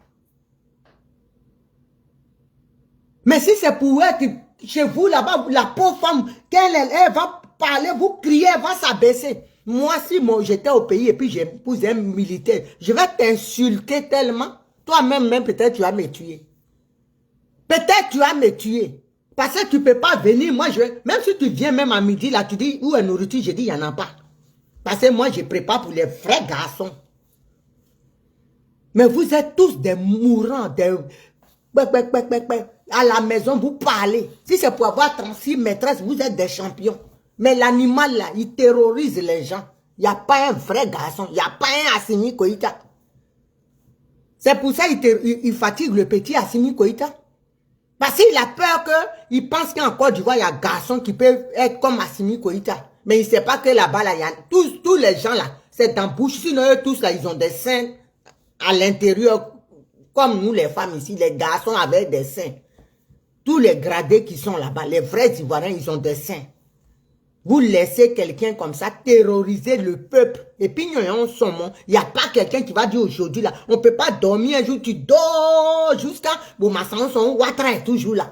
Mais si c'est pour être chez vous là-bas, la pauvre femme, elle va parler, vous criez, elle va s'abaisser. Moi, si j'étais au pays et puis j'épouse un militaire, je vais t'insulter tellement. Toi-même, peut-être tu vas me tuer. Peut-être tu vas me tuer. Parce que tu ne peux pas venir. Moi, même si tu viens même à midi, là, tu dis, où est nourriture? Je dis, il n'y en a pas. Parce que moi, je prépare pour les vrais garçons. Mais vous êtes tous des mourants, des... À la maison, vous parlez. Si c'est pour avoir 36 maîtresses, vous êtes des champions. Mais l'animal, là, il terrorise les gens. Il n'y a pas un vrai garçon. Il n'y a pas un Assimi Koïta. C'est pour ça qu'il fatigue le petit Assimi Koïta. Parce qu'il a peur qu'il pense qu'en Côte d'Ivoire, il y a un garçon qui peut être comme Assimi Koïta. Mais il ne sait pas que là-bas, là, il y a tous les gens là, c'est dans bouche. Sinon, eux tous là, ils ont des seins à l'intérieur. Comme nous, les femmes ici, les garçons avec des seins. Tous les gradés qui sont là-bas, les vrais Ivoiriens, ils ont des seins. Vous laissez quelqu'un comme ça terroriser le peuple. Et puis, il n'y a pas quelqu'un qui va dire aujourd'hui, là, on ne peut pas dormir un jour, tu dors jusqu'à... Bon, ma son Ouattara est toujours là.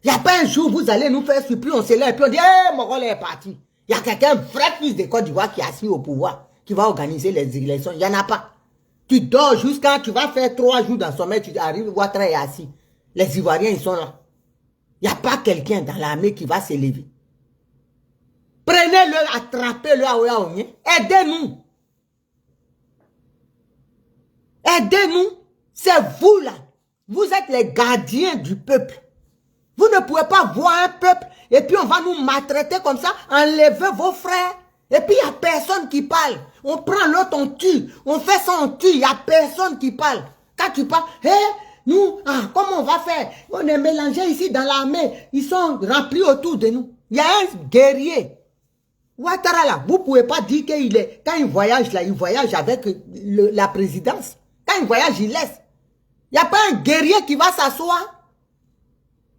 Il n'y a pas un jour, vous allez nous faire surprise, on se lève, et puis on dit, hé, mon rôle est parti. Il y a quelqu'un, vrai fils de Côte d'Ivoire qui est assis au pouvoir, qui va organiser les élections. Il n'y en a pas. Tu dors jusqu'à, tu vas faire 3 jours dans son sommeil, tu arrives, Ouattara est assis. Les Ivoiriens, ils sont là. Il n'y a pas quelqu'un dans l'armée qui va s'élever. Prenez-le, attrapez-le à Ouaouni. Aidez-nous. Aidez-nous. C'est vous là. Vous êtes les gardiens du peuple. Vous ne pouvez pas voir un peuple et puis on va nous maltraiter comme ça, enlever vos frères. Et puis il n'y a personne qui parle. On prend l'autre, on tue. On fait ça, on tue. Il n'y a personne qui parle. Quand tu parles, hé, nous, comment on va faire? On est mélangés ici dans l'armée. Ils sont remplis autour de nous. Il y a un guerrier. Ouattara là, vous ne pouvez pas dire qu'il est, quand il voyage là, il voyage avec la présidence. Quand il voyage, il laisse. Il n'y a pas un guerrier qui va s'asseoir.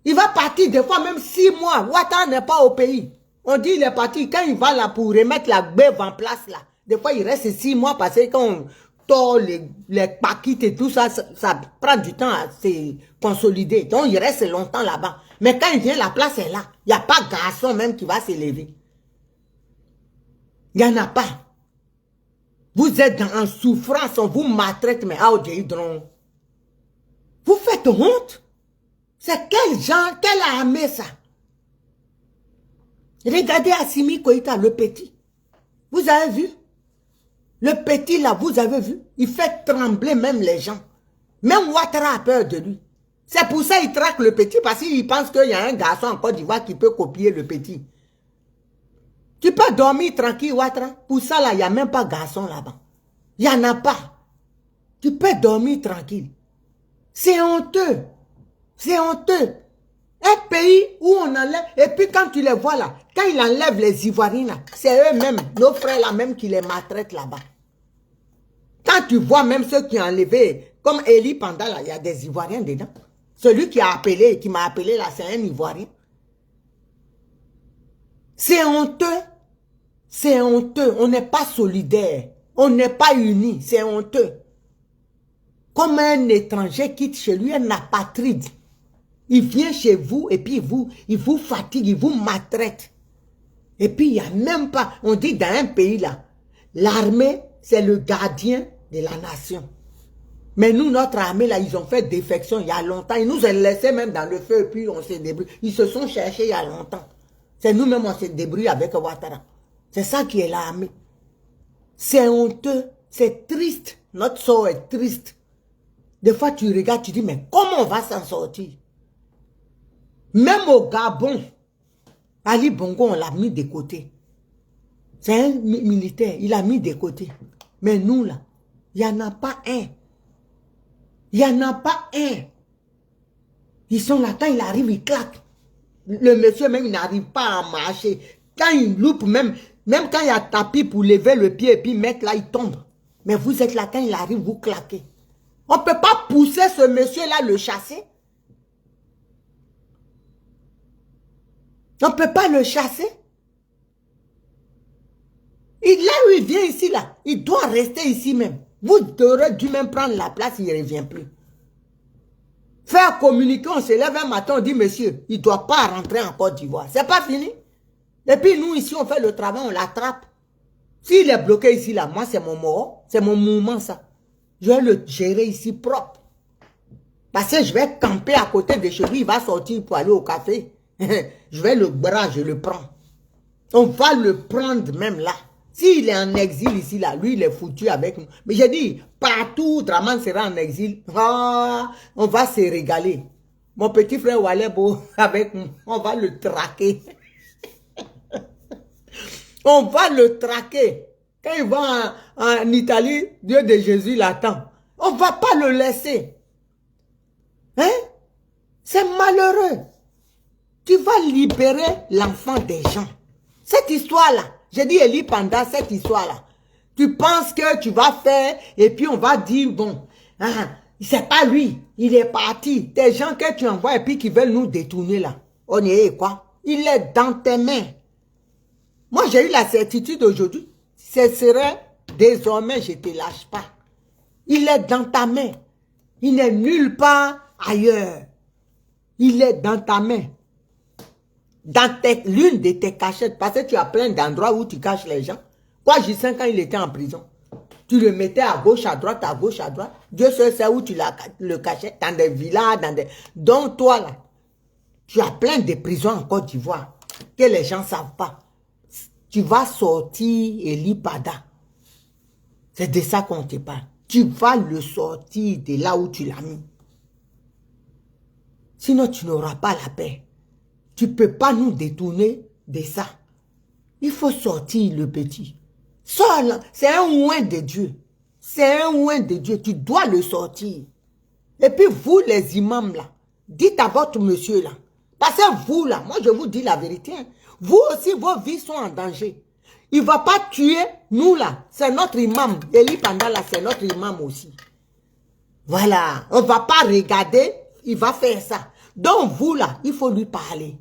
Il va partir des fois même 6 mois. Ouattara n'est pas au pays. On dit il est parti. Quand il va là pour remettre la beuve en place là, des fois il reste 6 mois parce que quand on tord les paquites et tout ça, ça prend du temps à se consolider. Donc il reste longtemps là-bas. Mais quand il vient, la place est là. Il n'y a pas garçon même qui va s'élever. Il n'y en a pas. Vous êtes en souffrance, on vous maltraite, mais vous faites honte. C'est quel genre, quelle armée ça? Regardez Assimi Koïta, le petit. Vous avez vu? Le petit là, vous avez vu? Il fait trembler même les gens. Même Ouattara a peur de lui. C'est pour ça qu'il traque le petit, parce qu'il pense qu'il y a un garçon en Côte d'Ivoire qui peut copier le petit. Tu peux dormir tranquille, Ouattara. Pour ça, là, il n'y a même pas garçon là-bas. Il n'y en a pas. Tu peux dormir tranquille. C'est honteux. C'est honteux. Un pays où on enlève, et puis quand tu les vois là, quand il enlève les Ivoiriens là, c'est eux-mêmes, nos frères là même qui les maltraitent là-bas. Quand tu vois même ceux qui ont enlevé, comme Eli Panda là, il y a des Ivoiriens dedans. Celui qui a appelé, qui m'a appelé là, c'est un Ivoirien. C'est honteux. C'est honteux. On n'est pas solidaire. On n'est pas unis. C'est honteux. Comme un étranger quitte chez lui, un apatride. Il vient chez vous et puis il vous fatigue, il vous maltraite. Et puis il n'y a même pas, on dit dans un pays là, l'armée c'est le gardien de la nation. Mais nous, notre armée là, ils ont fait défection il y a longtemps. Ils nous ont laissé même dans le feu et puis on s'est débrouillé. Ils se sont cherchés il y a longtemps. C'est nous-mêmes on s'est débrouillé avec Ouattara. C'est ça qui est l'armée. C'est honteux, c'est triste. Notre sort est triste. Des fois tu regardes, tu dis mais comment on va s'en sortir? Même au Gabon, Ali Bongo, on l'a mis de côté. C'est un militaire, il l'a mis de côté. Mais nous, là, il n'y en a pas un. Il n'y en a pas un. Ils sont là, quand il arrive, il claque. Le monsieur même, il n'arrive pas à marcher. Quand il loupe, même quand il y a tapis pour lever le pied et puis mettre là, il tombe. Mais vous êtes là, quand il arrive, vous claquez. On ne peut pas pousser ce monsieur-là, le chasser. On ne peut pas le chasser. Et là où il vient ici, là, il doit rester ici même. Vous aurez dû même prendre la place, il ne revient plus. Faire communiquer, on se lève un matin, on dit, monsieur, il ne doit pas rentrer en Côte d'Ivoire. C'est pas fini. Et puis nous, ici, on fait le travail, on l'attrape. S'il est bloqué ici, là, moi, c'est mon mort, c'est mon mouvement, ça. Je vais le gérer ici propre. Parce que je vais camper à côté de chez lui, il va sortir pour aller au café. Je vais le bras, je le prends. On va le prendre même là. S'il est en exil ici, là, lui, il est foutu avec nous. Mais j'ai dit, partout où Draman sera en exil, on va se régaler. Mon petit frère Walebo, avec nous, on va le traquer. On va le traquer. Quand il va en Italie, Dieu de Jésus l'attend. On ne va pas le laisser. Hein? C'est malheureux. Tu vas libérer l'enfant des gens. Cette histoire-là, j'ai dit Eli Panda, cette histoire-là, tu penses que tu vas faire et puis on va dire, bon, c'est pas lui, il est parti. Des gens que tu envoies et puis qui veulent nous détourner là. On y est quoi? Il est dans tes mains. Moi, j'ai eu la certitude aujourd'hui. Ce serait désormais, je ne te lâche pas. Il est dans ta main. Il n'est nulle part ailleurs. Il est dans ta main. Dans l'une de tes cachettes, parce que tu as plein d'endroits où tu caches les gens. Quoi, Justin, quand il était en prison, tu le mettais à gauche, à droite, à gauche, à droite. Dieu seul sait où tu le cachais, dans des villas, dans des... Donc toi, là, tu as plein de prisons en Côte d'Ivoire que les gens ne savent pas. Tu vas sortir Eli Panda. C'est de ça qu'on te parle. Tu vas le sortir de là où tu l'as mis. Sinon, tu n'auras pas la paix. Tu ne peux pas nous détourner de ça. Il faut sortir le petit. Sors, c'est un oint de Dieu. C'est un oint de Dieu. Tu dois le sortir. Et puis vous, les imams là, dites à votre monsieur là. Parce que vous là, moi je vous dis la vérité. Hein, vous aussi, vos vies sont en danger. Il ne va pas tuer nous là. C'est notre imam. Eli Panda là, c'est notre imam aussi. Voilà. On ne va pas regarder. Il va faire ça. Donc vous là, il faut lui parler.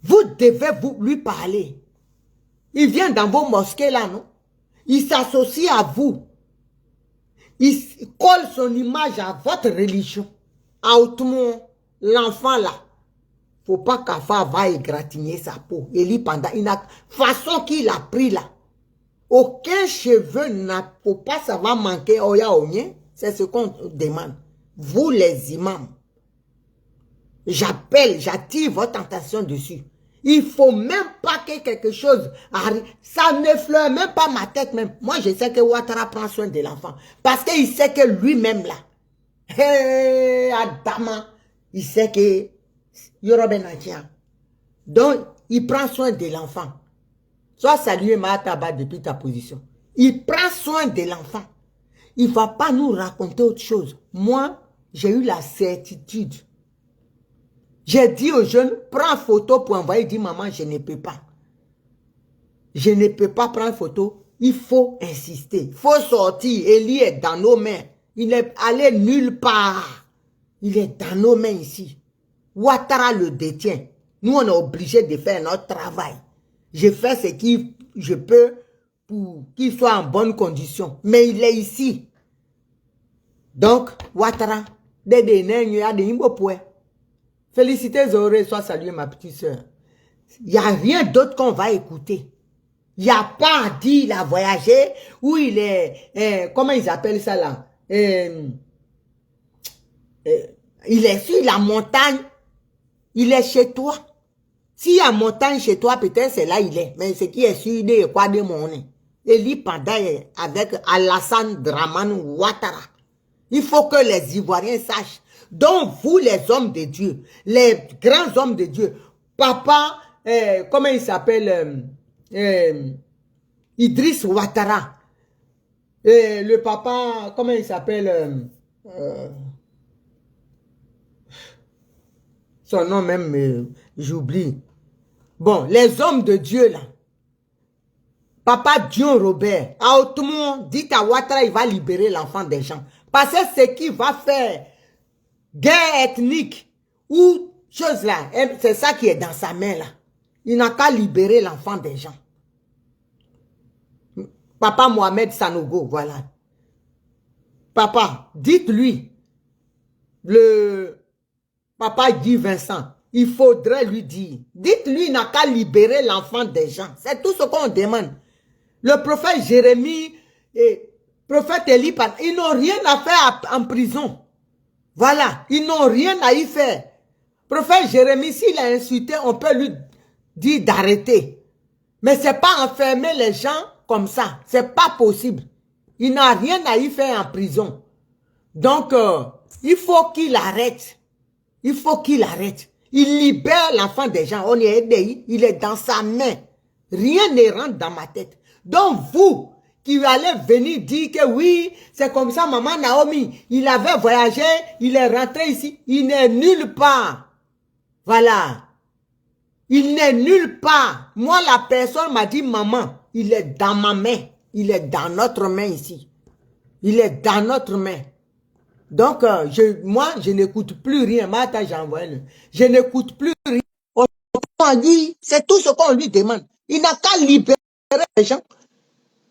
Vous devez lui parler. Il vient dans vos mosquées là, non? Il s'associe à vous. Il colle son image à votre religion. À autrement, l'enfant là. Faut pas qu'Afa va égratigner sa peau. Eli Panda, il a façon qu'il a pris là. Aucun cheveu n'a, faut pas, ça va manquer. C'est ce qu'on demande. Vous les imams. J'appelle, j'attire votre attention dessus. Il faut même pas que quelque chose arrive. Ça ne fleure même pas ma tête même. Moi, je sais que Ouattara prend soin de l'enfant. Parce qu'il sait que lui-même là, hey, Adama, il sait que Yorobe Natia. Donc, il prend soin de l'enfant. Sois salué Mahataba depuis ta position. Il prend soin de l'enfant. Il ne va pas nous raconter autre chose. Moi, j'ai eu la certitude. J'ai dit aux jeunes, prends photo pour envoyer. Il dit, maman, je ne peux pas. Je ne peux pas prendre photo. Il faut insister. Il faut sortir. Eli est dans nos mains. Il n'est allé nulle part. Il est dans nos mains ici. Ouattara le détient. Nous, on est obligé de faire notre travail. Je fais ce que je peux pour qu'il soit en bonne condition. Mais il est ici. Donc, Ouattara, félicitez Zoré, sois salué ma petite soeur. Il n'y a rien d'autre qu'on va écouter. Il n'y a pas à dire il a voyagé, où il est, comment ils appellent ça là? Il est sur la montagne. Il est chez toi. S'il y a montagne chez toi, peut-être c'est là il est. Mais ce qui est sûr, il est quoi de mon nez. Eli Panda avec Alassane Dramane Ouattara. Il faut que les Ivoiriens sachent. Donc vous les hommes de Dieu, les grands hommes de Dieu, papa, comment il s'appelle, Idriss Ouattara, le papa, comment il s'appelle, son nom même, j'oublie. Bon, les hommes de Dieu là, papa Dion Robert, à Ouattara, dites à Ouattara, il va libérer l'enfant des gens. Parce que ce qu'il va faire, guerre ethnique ou chose là, c'est ça qui est dans sa main là. Il n'a qu'à libérer l'enfant des gens. Papa Mohamed Sanogo, voilà. Papa, dites-lui, le papa Guy Vincent, il faudrait lui dire, dites-lui, il n'a qu'à libérer l'enfant des gens. C'est tout ce qu'on demande. Le prophète Jérémie et le prophète Eli, ils n'ont rien à faire en prison. Voilà, ils n'ont rien à y faire. Prophète Jérémie, s'il a insulté, on peut lui dire d'arrêter. Mais c'est pas enfermer les gens comme ça. C'est pas possible. Il n'a rien à y faire en prison. Donc, il faut qu'il arrête. Il faut qu'il arrête. Il libère l'enfant des gens. On est aidé. Il est dans sa main. Rien ne rentre dans ma tête. Donc, vous qui allez venir dire que oui, c'est comme ça, maman Naomi, il avait voyagé, il est rentré ici. Il n'est nulle part. Voilà. Il n'est nulle part. Moi, la personne m'a dit, maman, il est dans ma main. Il est dans notre main ici. Il est dans notre main. Donc, moi, je n'écoute plus rien. Je n'écoute plus rien. On dit, c'est tout ce qu'on lui demande. Il n'a qu'à libérer les gens.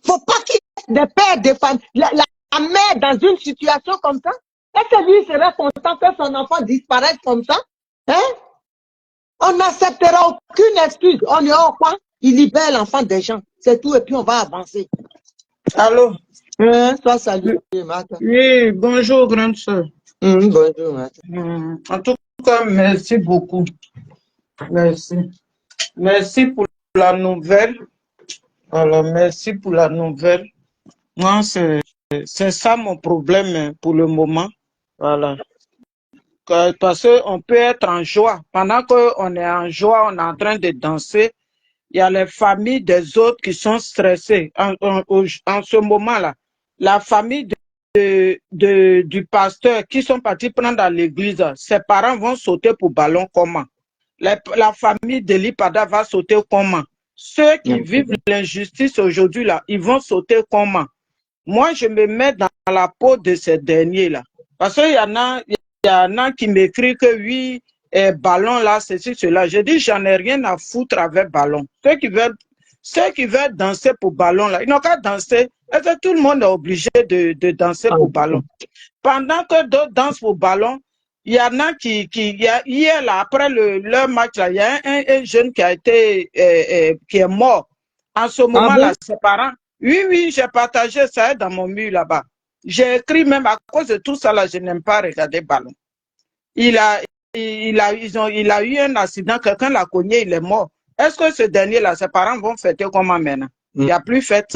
Faut pas qu'il laisse des pères, des femmes, la mère dans une situation comme ça. Est-ce que lui serait content que son enfant disparaisse comme ça? Hein? On n'acceptera aucune excuse. On est au coin, il libère l'enfant des gens. C'est tout, et puis on va avancer. Allô? Sois salué, Martha. Oui, bonjour, grande soeur. Bonjour, Martha. En tout cas, merci beaucoup. Merci. Merci pour la nouvelle. Voilà, merci pour la nouvelle. Moi, c'est ça mon problème pour le moment. Voilà. Parce qu'on peut être en joie. Pendant qu'on est en joie, on est en train de danser, il y a les familles des autres qui sont stressées. En ce moment-là, la famille du pasteur qui sont partis prendre à l'église, ses parents vont sauter pour ballon comment? La famille de Lipada va sauter comment? Ceux qui vivent l'injustice aujourd'hui, là, ils vont sauter comment? Moi, je me mets dans la peau de ces derniers-là. Parce qu'il y en a qui m'écrivent que oui, ballon là, ceci, cela. Je dis, j'en ai rien à foutre avec ballon. Ceux qui veulent danser pour ballon là, ils n'ont qu'à danser. Est-ce que tout le monde est obligé de danser pour ballon? Pendant que d'autres dansent pour ballon, il y en a hier là, après leur match là, il y a un jeune qui a été, qui est mort. En ce moment-là, ses parents, oui, j'ai partagé ça dans mon mur là-bas. J'ai écrit même à cause de tout ça là, je n'aime pas regarder ballon. Il a eu un accident, quelqu'un l'a cogné, il est mort. Est-ce que ce dernier-là, ses parents vont fêter comment maintenant? Il n'y a plus fête.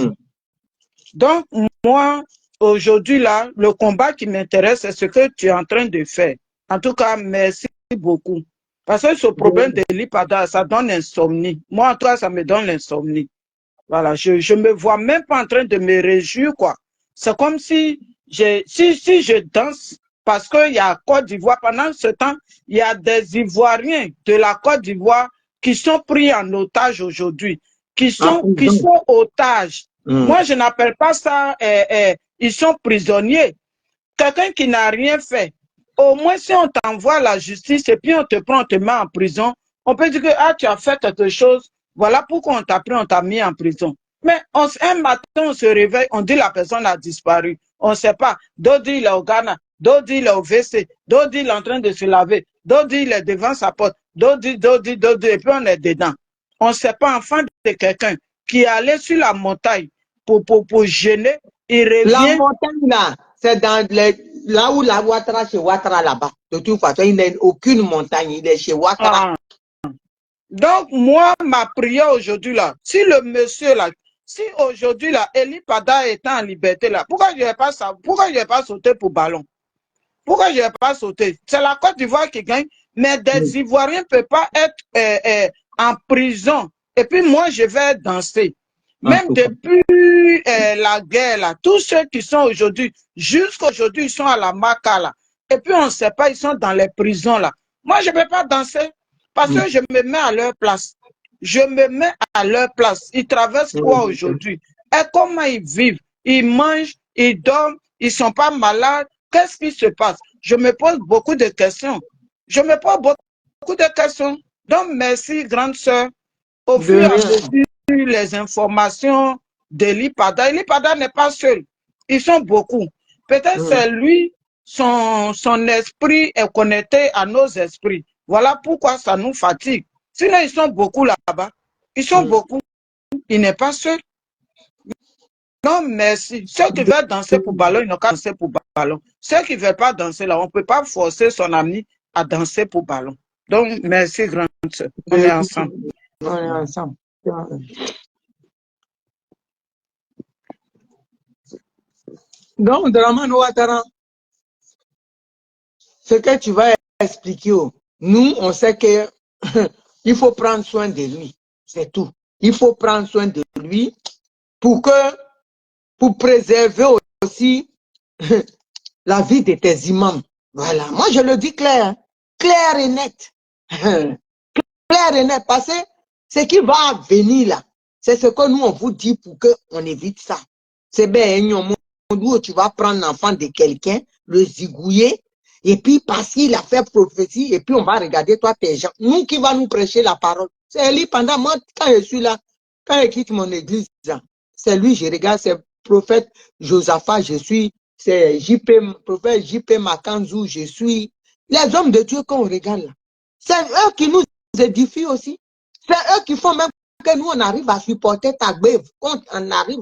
Donc, moi, aujourd'hui, là, le combat qui m'intéresse, c'est ce que tu es en train de faire. En tout cas, merci beaucoup. Parce que ce problème de l'IPADA, ça donne l'insomnie. Moi, en tout cas, ça me donne l'insomnie. Voilà, je me vois même pas en train de me réjouir, quoi. C'est comme si je danse, parce qu'il y a Côte d'Ivoire, pendant ce temps, il y a des Ivoiriens de la Côte d'Ivoire qui sont pris en otage aujourd'hui, qui sont otages. Moi, je n'appelle pas ça, ils sont prisonniers. Quelqu'un qui n'a rien fait, au moins si on t'envoie à la justice et puis on te prend, on te met en prison, on peut dire que ah, tu as fait quelque chose, voilà pourquoi on t'a pris, on t'a mis en prison. Mais un matin, on se réveille, on dit la personne a disparu. On ne sait pas. D'autres disent il est au Ghana, d'autres disent il est au WC, d'autres disent il est en train de se laver, d'autres disent il est devant sa porte, d'autres disent, et puis on est dedans. On ne sait pas, enfant de quelqu'un qui est allé sur la montagne pour gêner, il revient. La montagne là, c'est dans là où la Ouattara, chez Ouattara là-bas. De toute façon, il n'y a aucune montagne, il est chez Ouattara. Donc, moi, ma prière aujourd'hui là, si le monsieur là, si aujourd'hui là, Eli Pada est en liberté là, pourquoi je n'ai pas sauté pour ballon? Pourquoi je n'ai pas sauté? C'est la Côte d'Ivoire qui gagne, mais des Ivoiriens ne peuvent pas être en prison. Et puis moi, je vais danser. Même depuis la guerre, là, tous ceux qui sont aujourd'hui, jusqu'à aujourd'hui, ils sont à la Maca, là. Et puis on ne sait pas, ils sont dans les prisons, là. Moi, je ne peux pas danser parce que je me mets à leur place. Je me mets à leur place. Ils traversent quoi aujourd'hui? Et comment ils vivent? Ils mangent, ils dorment, ils ne sont pas malades. Qu'est-ce qui se passe? Je me pose beaucoup de questions. Je me pose beaucoup de questions. Donc, merci, grande sœur. Au fur et à mesure, les informations de l'IPADA. L'IPADA n'est pas seul. Ils sont beaucoup. Peut-être c'est lui, son esprit est connecté à nos esprits. Voilà pourquoi ça nous fatigue. Sinon, ils sont beaucoup là-bas. Ils sont beaucoup. Il n'est pas seul. Non, merci. Ceux qui veulent danser pour ballon, ils n'ont qu'à danser pour ballon. Ceux qui ne veulent pas danser là, on ne peut pas forcer son ami à danser pour ballon. Donc, merci, grande sœur. On est ensemble. On est ensemble. Donc, Dramane Ouattara, ce que tu vas expliquer, nous, on sait que il faut prendre soin de lui. C'est tout. Il faut prendre soin de lui pour préserver aussi la vie de tes imams. Voilà. Moi, je le dis clair. Clair et net. Clair et net. Parce que ce qui va venir là, c'est ce que nous, on vous dit pour qu'on évite ça. C'est bien, où tu vas prendre l'enfant de quelqu'un, le zigouiller, et puis parce qu'il a fait prophétie, et puis on va regarder toi tes gens. Nous qui va nous prêcher la parole. C'est lui pendant moi, quand je suis là, quand je quitte mon église, c'est lui, je regarde, c'est prophète Josaphat, je suis, c'est prophète JP Makanzou, je suis. Les hommes de Dieu qu'on regarde là, c'est eux qui nous édifient aussi. C'est eux qui font même que nous, on arrive à supporter ta grève, quand on arrive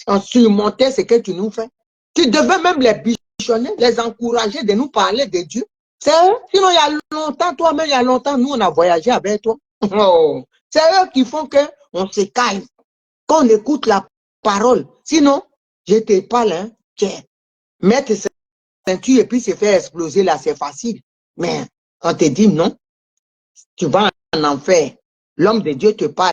à surmonter ce que tu nous fais. Tu devais même les bichonner, les encourager de nous parler de Dieu. C'est eux. Sinon, il y a longtemps, toi-même, il y a longtemps, nous, on a voyagé avec toi. C'est eux qui font qu'on se calme, qu'on écoute la parole. Sinon, je te parle, hein, tiens, mettre ses ceintures et puis se faire exploser là, c'est facile. Mais on te dit non, tu vas en enfer. L'homme de Dieu te parle.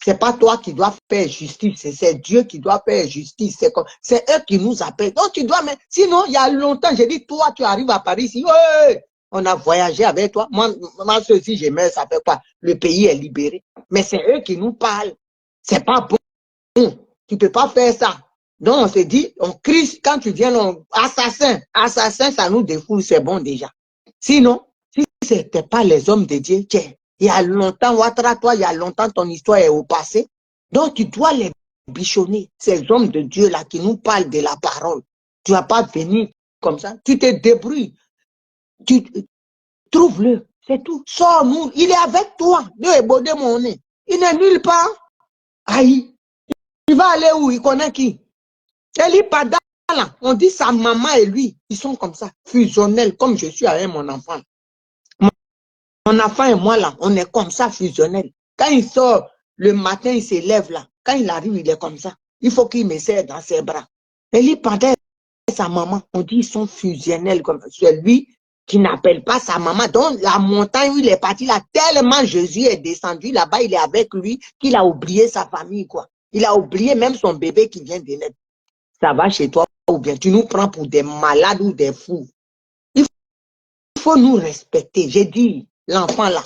C'est pas toi qui dois faire justice, c'est Dieu qui doit faire justice. C'est eux qui nous appellent. Donc tu dois, mais sinon, il y a longtemps, j'ai dit, toi, tu arrives à Paris ici, ouais, on a voyagé avec toi. Moi ceci, je mets, ça fait quoi? Le pays est libéré. Mais c'est eux qui nous parlent. C'est pas bon. Tu peux pas faire ça. Donc, on se dit, on crie, quand tu viens, assassin, assassin, ça nous défoule, c'est bon déjà. Sinon, si ce n'était pas les hommes de Dieu, tiens, il y a longtemps, Ouattara, toi, il y a longtemps, ton histoire est au passé. Donc, tu dois les bichonner, ces hommes de Dieu-là qui nous parlent de la parole. Tu vas pas venir comme ça. Tu te débrouilles. Tu trouves-le. C'est tout. Sors-nous. Il est avec toi. Dieu est bodé mon nez. Il n'est nulle part. Aïe. Il va aller où? Il connaît qui? Eli Pada, là, on dit sa maman et lui, ils sont comme ça, fusionnels, comme je suis avec mon enfant. Mon enfant et moi, là, on est comme ça, fusionnels. Quand il sort le matin, il s'élève là. Quand il arrive, il est comme ça. Il faut qu'il me serre dans ses bras. Eli Pada et sa maman, on dit ils sont fusionnels comme celui qui n'appelle pas sa maman. Donc, la montagne où il est parti là, tellement Jésus est descendu là-bas, il est avec lui, qu'il a oublié sa famille, quoi. Il a oublié même son bébé qui vient de naître. Ça va chez toi ou bien tu nous prends pour des malades ou des fous. Il faut nous respecter. J'ai dit, l'enfant là,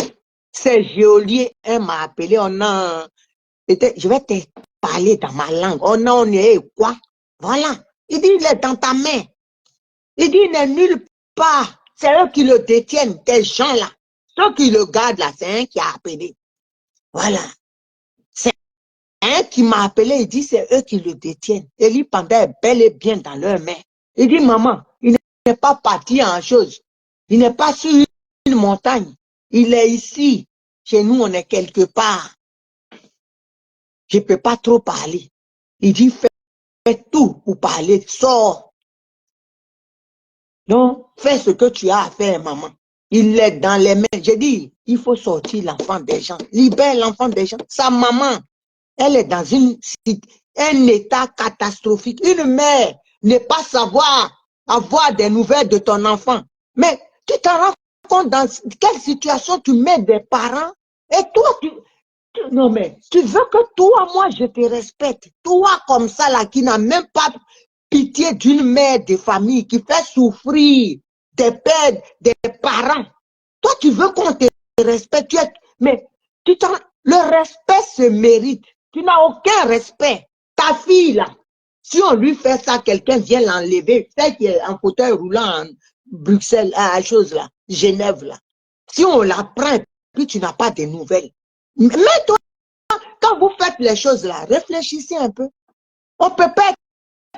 c'est Géolier, m'a appelé, je vais te parler dans ma langue. On est quoi? Voilà. Il dit, il est dans ta main. Il dit, il n'est nulle part. C'est eux qui le détiennent, ces gens-là. Ceux qui le gardent là, c'est un qui a appelé. Voilà. C'est un qui m'a appelé, il dit, c'est eux qui le détiennent. Eli Panda est bel et bien dans leurs mains. Il dit, maman, il n'est pas parti en chose. Il n'est pas sur une montagne. Il est ici. Chez nous, on est quelque part. Je ne peux pas trop parler. Il dit, fais tout pour parler. Sors. Donc, fais ce que tu as à faire, maman. Il est dans les mains. J'ai dit, il faut sortir l'enfant des gens. Libère l'enfant des gens. Sa maman, elle est dans un état catastrophique. Une mère n'est pas savoir avoir des nouvelles de ton enfant. Mais tu t'en rends compte dans quelle situation tu mets des parents. Et toi, non mais, tu veux que toi, moi, je te respecte. Toi, comme ça, là, qui n'a même pas pitié d'une mère de famille, qui fait souffrir des pères, des parents. Toi, tu veux qu'on te respecte. Mais le respect se mérite. Tu n'as aucun respect. Ta fille, là, si on lui fait ça, quelqu'un vient l'enlever. Celle qui est en fauteuil roulant en Bruxelles, à chose là, Genève, là. Si on la prend, puis tu n'as pas de nouvelles. Mais toi, quand vous faites les choses là, réfléchissez un peu. On ne peut pas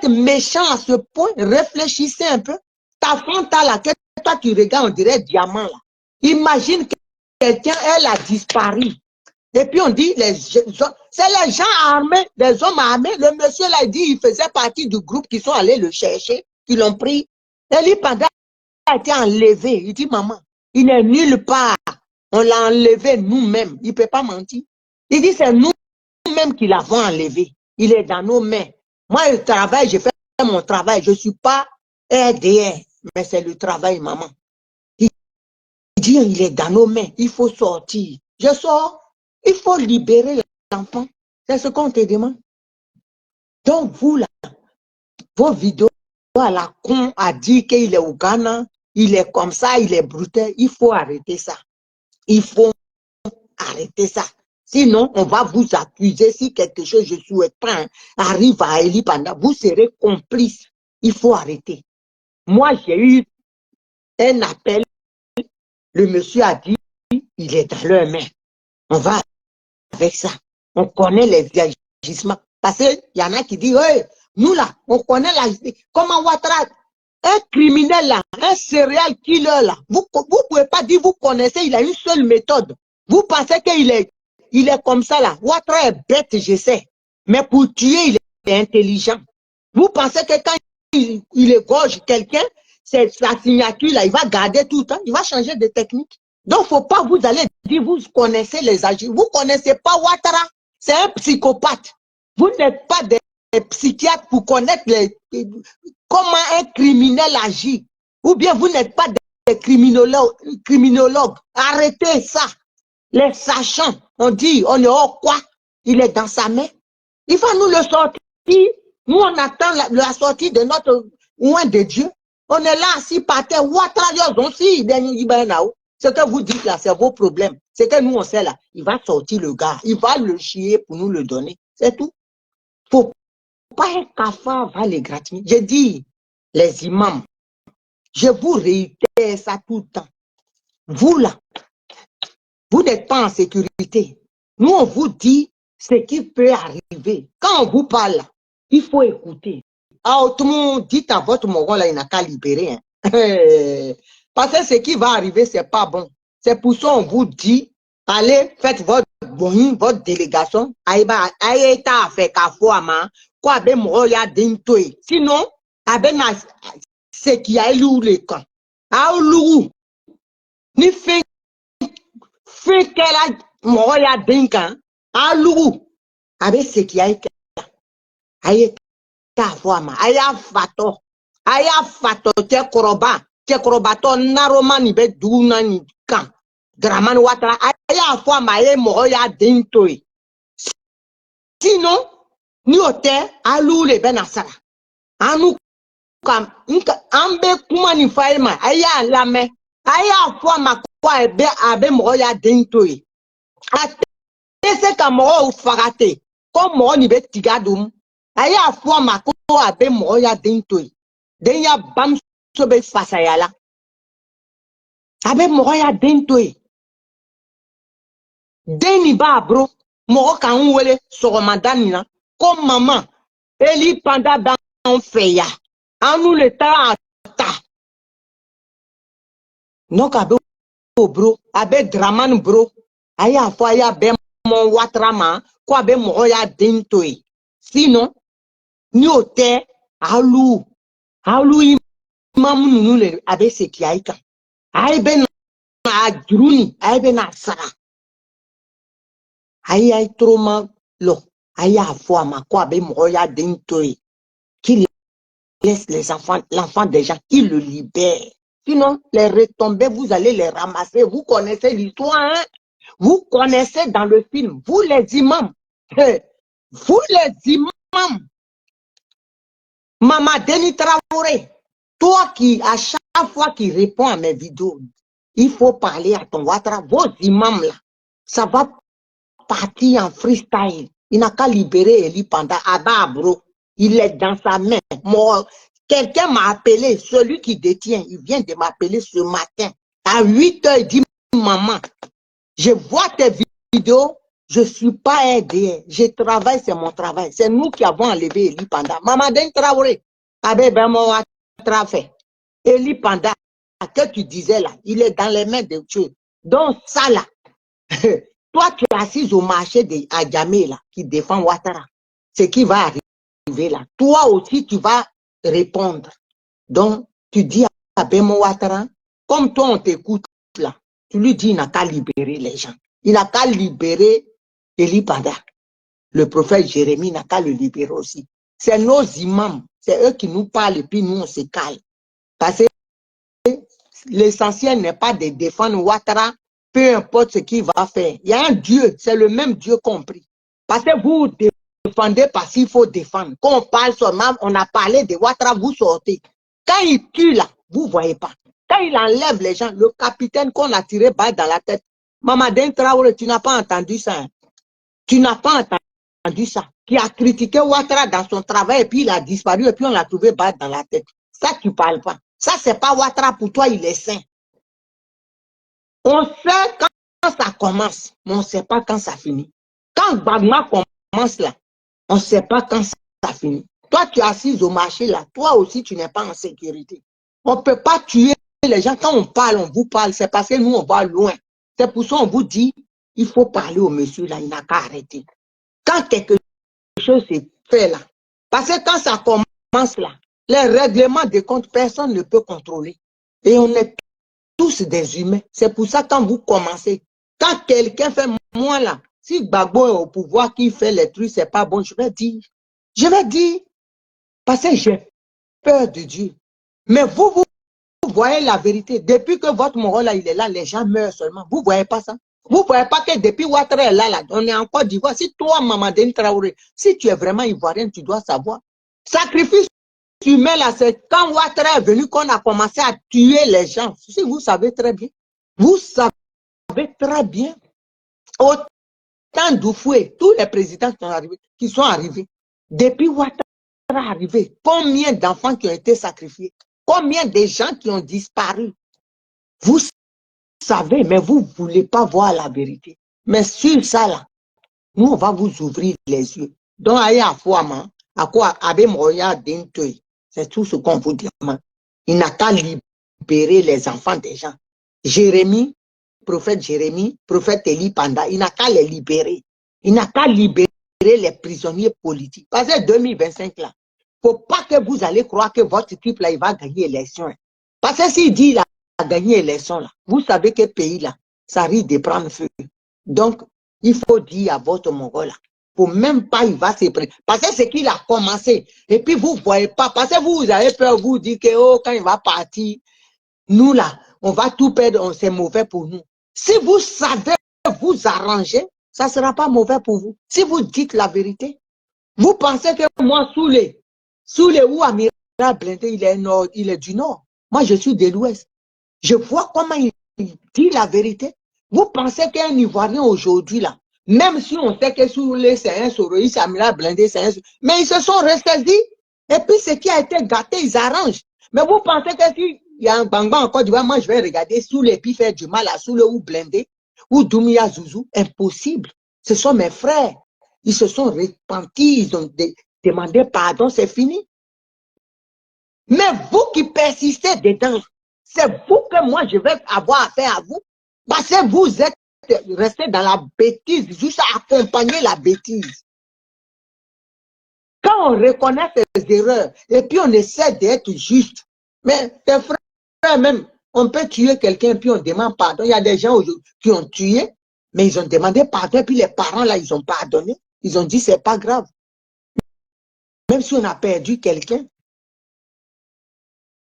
être méchant à ce point. Réfléchissez un peu. Ta fanta là, que toi tu regardes, on dirait diamant là. Imagine que quelqu'un, elle a disparu. Et puis on dit, c'est les gens armés, les hommes armés. Le monsieur là, il dit, il faisait partie du groupe qui sont allés le chercher, qui l'ont pris. Eli Pada a été enlevé. Il dit, maman, il n'est nulle part. On l'a enlevé nous-mêmes. Il ne peut pas mentir. Il dit, c'est nous-mêmes qui l'avons enlevé. Il est dans nos mains. Moi, je travaille, je fais mon travail. Je ne suis pas RDR, mais c'est le travail, maman. Il dit, il est dans nos mains. Il faut sortir. Je sors. Il faut libérer l'enfant. C'est ce qu'on te demande. Donc, vous, là, vos vidéos à la con a dit qu'il est au Ghana, il est comme ça, il est brutal. Il faut arrêter ça. Il faut arrêter ça. Sinon, on va vous accuser si quelque chose, je souhaite pas, hein, arrive à Eli Pada. Vous serez complice. Il faut arrêter. Moi, j'ai eu un appel. Le monsieur a dit, il est dans leurs mains. On va avec ça. On connaît les agissements. Parce qu'il y en a qui disent, hey, nous là, on connaît la comment Ouattara, un criminel là, un serial killer là. Vous pouvez pas dire, vous connaissez, il a une seule méthode. Vous pensez qu'il est comme ça là. Ouattara est bête, je sais. Mais pour tuer, il est intelligent. Vous pensez que quand il égorge quelqu'un, c'est sa signature là, il va garder tout le temps, il va changer de technique. Donc, faut pas vous aller dire, vous connaissez les agis. Vous connaissez pas Ouattara. C'est un psychopathe. Vous n'êtes pas des psychiatres pour connaître comment un criminel agit. Ou bien vous n'êtes pas des criminologues. Arrêtez ça. Les sachants, on dit, on est hors quoi? Il est dans sa main. Il va nous le sortir. Nous, on attend la sortie de notre loin de Dieu. On est là assis par terre. Ouattara, aussi, Ce que vous dites là, c'est vos problèmes. C'est que nous, on sait là, il va sortir le gars, il va le chier pour nous le donner. C'est tout. Faut pas un cafard va les gratigner. J'ai dit, les imams, je vous réitère ça tout le temps. Vous là, vous n'êtes pas en sécurité. Nous, on vous dit ce qui peut arriver. Quand on vous parle, il faut écouter. Ah, tout le monde dit à votre moron là, il n'a qu'à libérer. Hein. Parce que ce qui va arriver, c'est pas bon. C'est pour ça qu'on vous dit, allez, faites votre délégation. Sinon, c'est qui a eu les camps. Ni fait qu'elle a moya dinkan. Avec ce qui a été. Aya fato te korobato naroma ni be duna ni kan Dramani Ouattara aya fama ye mo ya dintoi sinon ni ote alu le benasara anu kam ambe kuma ni faima aya lame aya fama kwa ebe abe mo ya dintoi ate ka mo fagate ko mo ni be tigadum aya fama ko abe mo ya dintoi denya bam sobe fasayala abe mo ya dintoi deni ba bro mo kan wele so madani na ko mama eli panda dan feya anu le ta no ka be bro abe Dramani bro aya fo aya be mo watrama ko abe mo ya dintoi sinon ni ote alu imam nunu le abe se ki aika ai be na juruni ai be na sara ai troma lo ai afo ama ko abe mo ya dintoi qui laisse les enfants l'enfant des gens qui le libère sinon les retombées vous allez les ramasser vous connaissez l'histoire hein? Vous connaissez dans le film vous les imams vous les imams Maman Denis Traoré, toi qui, à chaque fois qu'il répond à mes vidéos, il faut parler à ton Ouattara, vos imams là, ça va partir en freestyle. Il n'a qu'à libérer Eli Panda, Abba bro. Il est dans sa main. Quelqu'un m'a appelé, celui qui détient, il vient de m'appeler ce matin. À 8 h, il dit, maman, je vois tes vidéos, je ne suis pas aidé. Je travaille, c'est mon travail. C'est nous qui avons enlevé Eli Panda. Maman Den Traoré, Eli Panda, que tu disais là, il est dans les mains de Dieu. Donc ça là, toi tu es assise au marché de Adjamé là, qui défend Ouattara. Ce qui va arriver là, toi aussi tu vas répondre. Donc tu dis à Bemo Ouattara, comme toi on t'écoute là, tu lui dis il n'a qu'à libérer les gens. Il n'a qu'à libérer Eli Panda. Le prophète Jérémie n'a qu'à le libérer aussi. C'est nos imams, c'est eux qui nous parlent et puis nous on se calme. Parce que l'essentiel n'est pas de défendre Ouattara, peu importe ce qu'il va faire. Il y a un Dieu, c'est le même Dieu compris. Parce que vous défendez parce qu'il faut défendre. Quand on parle seulement, on a parlé de Ouattara, vous sortez. Quand il tue là, vous ne voyez pas. Quand il enlève les gens, le capitaine qu'on a tiré balle dans la tête, Maman Den Traoré, tu n'as pas entendu ça. Hein? Tu n'as pas entendu ça. Qui a critiqué Ouattara dans son travail et puis il a disparu et puis on l'a trouvé balle dans la tête. Ça, tu ne parles pas. Ça, c'est pas Ouattara pour toi, il est sain. On sait quand ça commence, mais on ne sait pas quand ça finit. Quand Bagma commence là, on ne sait pas quand ça finit. Toi, tu es assise au marché là, toi aussi, tu n'es pas en sécurité. On ne peut pas tuer les gens. Quand on parle, on vous parle, c'est parce que nous, on va loin. C'est pour ça qu'on vous dit, il faut parler au monsieur là, il n'a qu'à arrêter. Quand quelque chose est fait là, parce que quand ça commence là, les règlements de compte, personne ne peut contrôler. Et on est tous des humains. C'est pour ça quand vous commencez, quand quelqu'un fait moi là, si Gbagbo est au pouvoir, qui fait les trucs, c'est pas bon, je vais dire, parce que j'ai peur de Dieu. Mais vous voyez la vérité. Depuis que votre moron là, il est là, les gens meurent seulement. Vous voyez pas ça? Vous voyez pas que depuis Ouattara est là, on est en Côte d'Ivoire. Si toi, Maman Den Traoré, si tu es vraiment ivoirien, tu dois savoir. Sacrifice humain là, c'est quand Ouattara est venu qu'on a commencé à tuer les gens. Si vous savez très bien. Vous savez très bien, autant d'Oufoué, tous les présidents qui sont arrivés, depuis Ouattara arrivé, combien d'enfants qui ont été sacrifiés, combien de gens qui ont disparu. Vous savez, mais vous ne voulez pas voir la vérité. Mais sur ça, là, nous, on va vous ouvrir les yeux. Donc, allez à Fouama, à quoi Abe Moya Dintoy, c'est tout ce qu'on vous demande. Il n'a qu'à libérer les enfants des gens. Jérémie, prophète Élie Panda, il n'a qu'à les libérer. Il n'a qu'à libérer les prisonniers politiques. Parce que 2025, là, il ne faut pas que vous allez croire que votre type, là, il va gagner l'élection. Parce que s'il dit, il a gagné l'élection, là, vous savez que pays, là, ça risque de prendre feu. Donc, il faut dire à votre Mongol, là, pour même pas, il va se prendre. Parce que c'est qu'il a commencé. Et puis, vous ne voyez pas. Parce que vous avez peur, vous dites que, oh, quand il va partir, nous, là, on va tout perdre, c'est mauvais pour nous. Si vous savez vous arranger, ça ne sera pas mauvais pour vous. Si vous dites la vérité, vous pensez que moi, sous les où Amiral Blindé, il est du Nord. Moi, je suis de l'Ouest. Je vois comment il dit la vérité. Vous pensez qu'un Ivoirien aujourd'hui, là, même si on sait que sous les c'est un Soroïs, Amiral Blindé, c'est un... Mais ils se sont ressaisis. Et puis, ce qui a été gâté, ils arrangent. Mais vous pensez que si il y a un bang en Côte d'Ivoire, moi, je vais regarder sous les puis faire du mal à sous le ou Blindé, ou Doumia Zouzou, impossible. Ce sont mes frères. Ils se sont repentis, ils ont demandé pardon, c'est fini. Mais vous qui persistez dedans, c'est vous que moi je vais avoir affaire à vous. Parce que vous êtes restés dans la bêtise, juste à accompagner la bêtise. Quand on reconnaît ses erreurs, et puis on essaie d'être juste, mais tes frères même, on peut tuer quelqu'un, puis on demande pardon. Il y a des gens qui ont tué, mais ils ont demandé pardon, puis les parents là, ils ont pardonné. Ils ont dit, c'est pas grave. Même si on a perdu quelqu'un,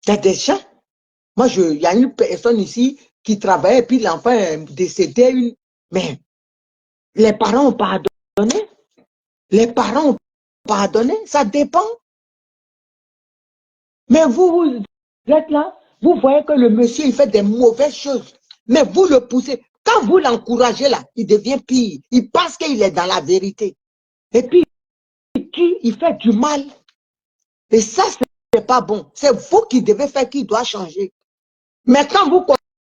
il y a des gens. Moi, il y a une personne ici qui travaillait, puis l'enfant est décédé. Mais les parents ont pardonné. Les parents ont pardonné. Ça dépend. Mais vous êtes là, vous voyez que le monsieur, il fait des mauvaises choses. Mais vous le poussez. Quand vous l'encouragez là, il devient pire. Il pense qu'il est dans la vérité. Et puis, il fait du mal. Et ça, c'est pas bon. C'est vous qui devez faire qu'il doit changer. Mais quand vous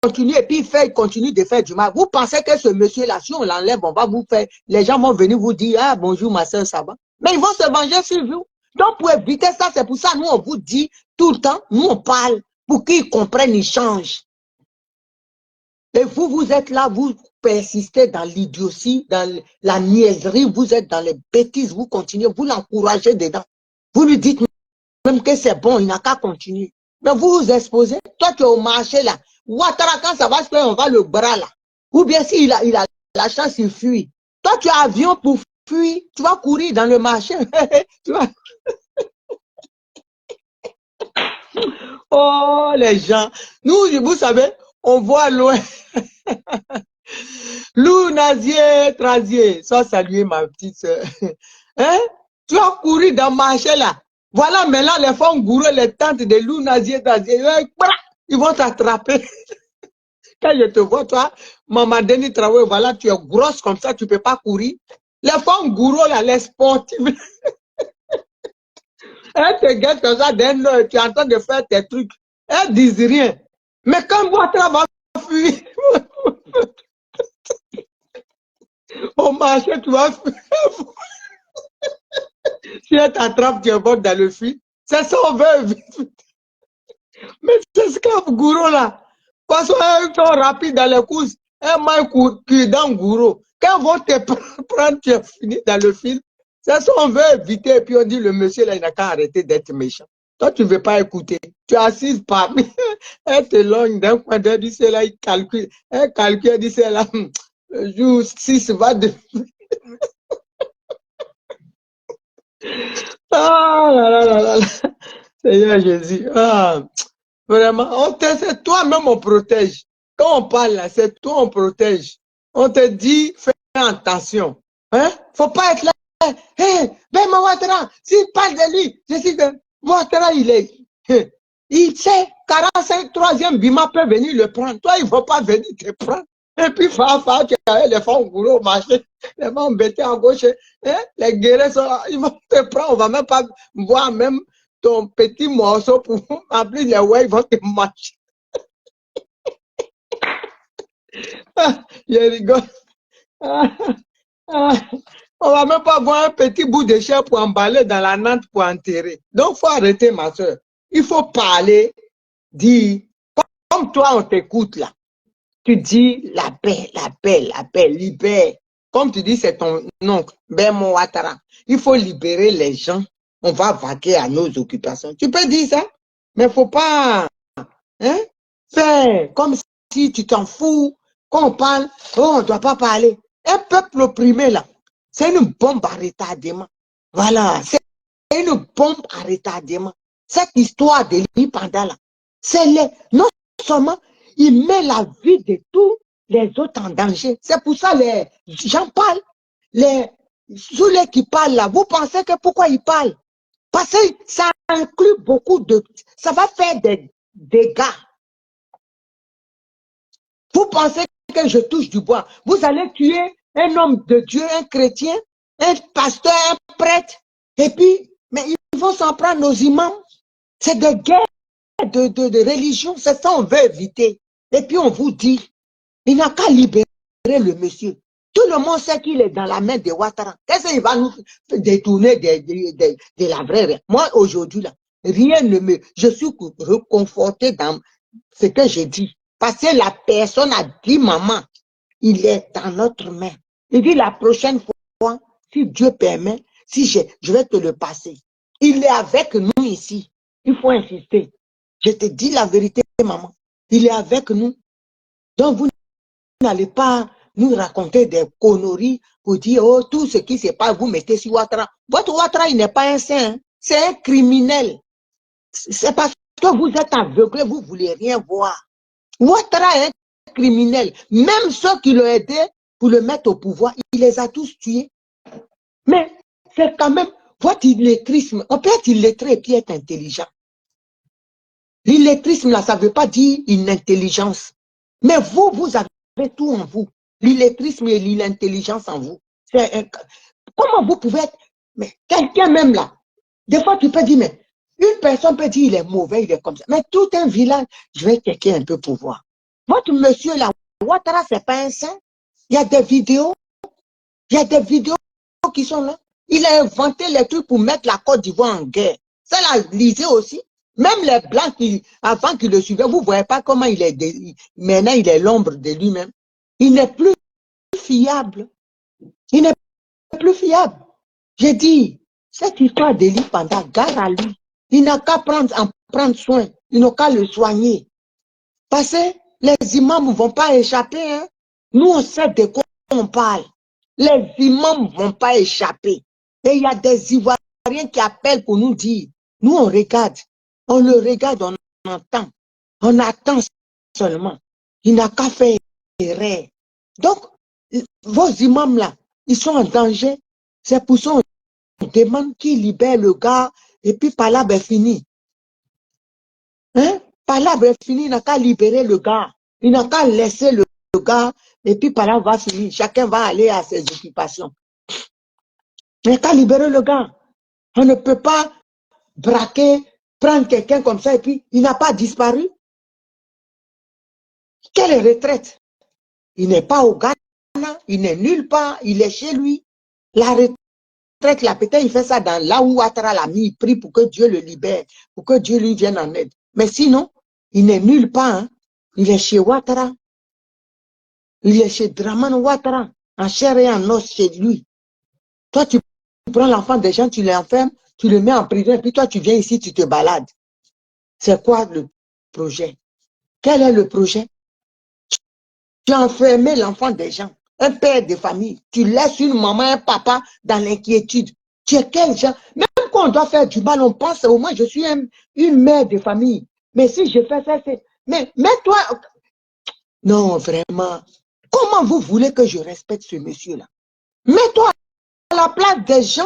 continuez et puis il continue de faire du mal, vous pensez que ce monsieur-là, si on l'enlève, on va vous faire, les gens vont venir vous dire, ah bonjour ma soeur, ça va. Mais ils vont se venger sur vous. Donc pour éviter ça, c'est pour ça, nous on vous dit tout le temps, nous on parle pour qu'ils comprennent, ils changent. Et vous, vous êtes là, vous persistez dans l'idiotie, dans la niaiserie, vous êtes dans les bêtises, vous continuez, vous l'encouragez dedans. Vous lui dites même que c'est bon, il n'a qu'à continuer. Mais vous vous exposez, toi tu es au marché là, Ouattara, quand ça va se faire, on va le bras là. Ou bien s'il a la chance, il fuit. Toi tu as avion pour fuir, tu vas courir dans le marché. Tu vas... Oh les gens, nous vous savez, on voit loin. Lou Nazier, Trazier, sois salué ma petite soeur. Hein? Tu vas courir dans le marché là. Voilà maintenant les femmes gourous, les tantes de Lou Nazier, Trazier, ils vont t'attraper. Quand je te vois, toi, Maman Denis Traoré, voilà, tu es grosse comme ça, tu ne peux pas courir. Les femmes gourous là, les sportives, elles te guettent comme ça, tu es en train de faire tes trucs. Elles ne disent rien. Mais quand Ouattara va fuir, au marché, tu vas fuir. Si elle t'attrape, tu es bon dans le fil. C'est ça, on veut. Mais ces esclaves gourous là, parce qu'elles sont rapides dans les courses, elles mangent dans gourou. Quand ils vont te prendre, tu es fini dans le fil. C'est ça, on veut éviter. Et puis on dit, le monsieur là, il n'a qu'à arrêter d'être méchant. Toi, tu ne veux pas écouter. Tu es assise parmi. Elle te logne d'un coin d'elle, dit, c'est là, il calcule. Elle calcule, elle dit, c'est là, le jour 6 va de... Ah là là là là. Seigneur Jésus. Ah, vraiment, c'est toi-même on protège. Quand on parle là, c'est toi on protège. On te dit, fais attention. Hein? Faut pas être là. Hey, ben Ouattara, s'il parle de lui, je sais que Ouattara, il sait. 45, troisième Bima peut venir le prendre. Toi, il ne va pas venir te prendre. Et puis, Fafa, tu as les femmes au marché, les femmes embêtées à gauche, hein? Les guerriers sont là, ils vont te prendre, on ne va même pas voir même ton petit morceau pour remplir les ouais, ils vont te manger. Je rigole. On va même pas voir un petit bout de chair pour emballer dans la nante pour enterrer. Donc, il faut arrêter, ma soeur. Il faut parler, dire, comme toi, on t'écoute là. Tu dis la paix, la paix, la paix, libère. Comme tu dis, c'est ton oncle, Bemo Ouattara. Il faut libérer les gens. On va vaquer à nos occupations. Tu peux dire ça, mais il ne faut pas faire comme si tu t'en fous. Quand on parle, oh, on ne doit pas parler. Un peuple opprimé là, c'est une bombe à retardement. Voilà, c'est une bombe à retardement. Cette histoire de l'indépendance là, c'est non seulement il met la vie de tous les autres en danger. C'est pour ça les gens parlent. Tous les qui parlent là, vous pensez que pourquoi ils parlent? Parce que ça inclut beaucoup de... Ça va faire des dégâts. Vous pensez que je touche du bois. Vous allez tuer un homme de Dieu, un chrétien, un pasteur, un prêtre. Et puis, mais ils vont s'en prendre aux imams. C'est des guerres de religion. C'est ça qu'on veut éviter. Et puis on vous dit, il n'a qu'à libérer le monsieur. Tout le monde sait qu'il est dans la main de Ouattara. Qu'est-ce qu'il va nous détourner de la vraie? Moi, aujourd'hui, là, rien ne me... Je suis reconforté dans ce que j'ai dit. Parce que la personne a dit, maman, il est dans notre main. Il dit, la prochaine fois, si Dieu permet, si je vais te le passer. Il est avec nous ici. Il faut insister. Je te dis la vérité, maman. Il est avec nous. Donc, vous n'allez pas nous raconter des conneries pour dire, oh, tout ce qui se passe, vous mettez sur Ouattara. Votre Ouattara, il n'est pas un saint, c'est un criminel. C'est parce que vous êtes aveuglé, vous ne voulez rien voir. Ouattara est un criminel. Même ceux qui l'ont aidé pour le mettre au pouvoir, il les a tous tués. Mais c'est quand même, votre illettrisme, on peut être illettré et puis être intelligent. L'illettrisme, là, ça ne veut pas dire une intelligence. Mais vous, vous avez tout en vous. L'illettrisme et l'intelligence en vous. Comment vous pouvez être... Mais quelqu'un même là, des fois tu peux dire, mais une personne peut dire, il est mauvais, il est comme ça. Mais tout un village, je vais checker un peu pour voir. Votre monsieur là, Ouattara, c'est pas un saint. Il y a des vidéos. Il y a des vidéos qui sont là. Il a inventé les trucs pour mettre la Côte d'Ivoire en guerre. Ça l'a lisé aussi. Même les Blancs, avant qu'ils le suivaient, vous ne voyez pas comment il est. Maintenant, il est l'ombre de lui-même. Il n'est plus fiable. Il n'est plus fiable. J'ai dit, cette histoire de l'indépendance, gare à lui. Il n'a qu'à en prendre soin. Il n'a qu'à le soigner. Parce que les imams ne vont pas échapper. Hein. Nous, on sait de quoi on parle. Les imams ne vont pas échapper. Et il y a des Ivoiriens qui appellent pour nous dire, nous, on regarde. On le regarde, on entend. On attend seulement. Il n'a qu'à faire erreur. Donc, vos imams là, ils sont en danger. C'est pour ça qu'on demande qui libère le gars et puis par là, ben fini. Hein? Par là, ben fini, il n'a qu'à libérer le gars. Il n'a qu'à laisser le gars et puis par là, va finir. Chacun va aller à ses occupations. Il n'a qu'à libérer le gars. On ne peut pas braquer, prendre quelqu'un comme ça et puis il n'a pas disparu. Quelle retraite? Il n'est pas au Ghana, il n'est nulle part, il est chez lui. La retraite, là, peut-être il fait ça dans là où Ouattara l'a mis, il prie pour que Dieu le libère, pour que Dieu lui vienne en aide. Mais sinon, il n'est nulle part. Hein. Il est chez Ouattara. Il est chez Dramane Ouattara, en chair et en os chez lui. Toi, tu prends l'enfant des gens, tu l'enfermes, tu le mets en prison, et puis toi, tu viens ici, tu te balades. C'est quoi le projet? Quel est le projet? Tu as enfermé l'enfant des gens, un père de famille. Tu laisses une maman, un papa dans l'inquiétude. Tu es quel genre? Même quand on doit faire du mal, on pense au moins je suis une mère de famille. Mais si je fais ça, c'est... Mais toi... Non, vraiment. Comment vous voulez que je respecte ce monsieur-là? Mets-toi à la place des gens,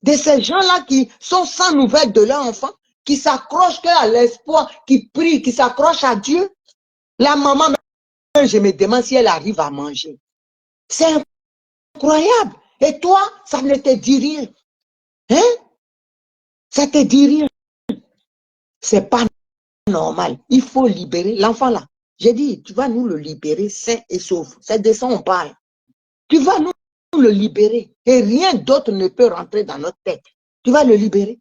de ces gens-là qui sont sans nouvelles de leur enfant. qui s'accroche à l'espoir, qui prie, qui s'accroche à Dieu. La maman, je me demande si elle arrive à manger. C'est incroyable. Et toi, ça ne te dit rien. Hein? Ça te dit rien. C'est pas normal. Il faut libérer l'enfant là. J'ai dit, tu vas nous le libérer sain et sauf. C'est de ça on parle. Tu vas nous le libérer. Et rien d'autre ne peut rentrer dans notre tête. Tu vas le libérer.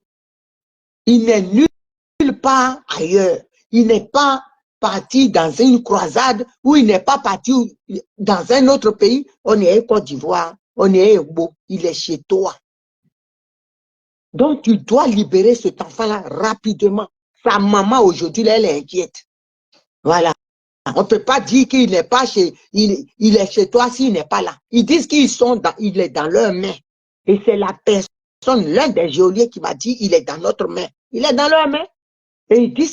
Il n'est nulle part ailleurs. Il n'est pas parti dans une croisade ou il n'est pas parti dans un autre pays. On est en Côte d'Ivoire, on est beau. Il est chez toi. Donc, tu dois libérer cet enfant-là rapidement. Sa maman, aujourd'hui, elle est inquiète. Voilà. On ne peut pas dire qu'il n'est pas chez, il est chez toi s'il n'est pas là. Ils disent qu'il est dans leurs mains. Et c'est la personne, l'un des geôliers qui m'a dit, il est dans notre main. Il est dans leurs mains. Et ils disent,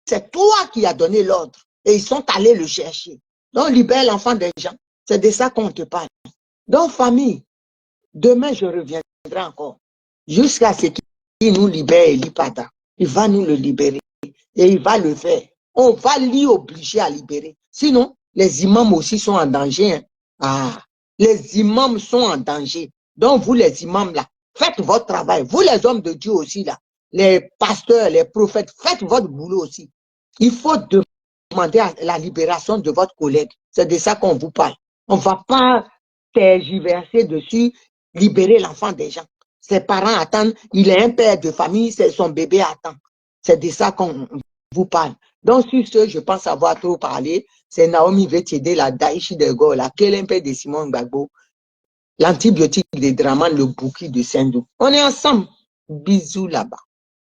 c'est toi qui as donné l'ordre. Et ils sont allés le chercher. Donc, libère l'enfant des gens. C'est de ça qu'on te parle. Donc, famille, demain, je reviendrai encore. Jusqu'à ce qu'il nous libère, Elipata. Il va nous le libérer. Et il va le faire. On va l'y obliger à libérer. Sinon, les imams aussi sont en danger. Hein. Ah, les imams sont en danger. Donc, vous, les imams, là, faites votre travail. Vous, les hommes de Dieu aussi, là, les pasteurs, les prophètes, faites votre boulot aussi. Il faut demander la libération de votre collègue. C'est de ça qu'on vous parle. On ne va pas tergiverser dessus, libérer l'enfant des gens. Ses parents attendent, il est un père de famille, c'est son bébé attend. C'est de ça qu'on vous parle. Donc, sur ce, je pense avoir trop parlé. C'est Naomi Vettiede, la Daïchi de Gola, Kélempe de Simon Gbagbo, l'antibiotique de Draman, le bouquet de Sendou. On est ensemble. Bisous là-bas.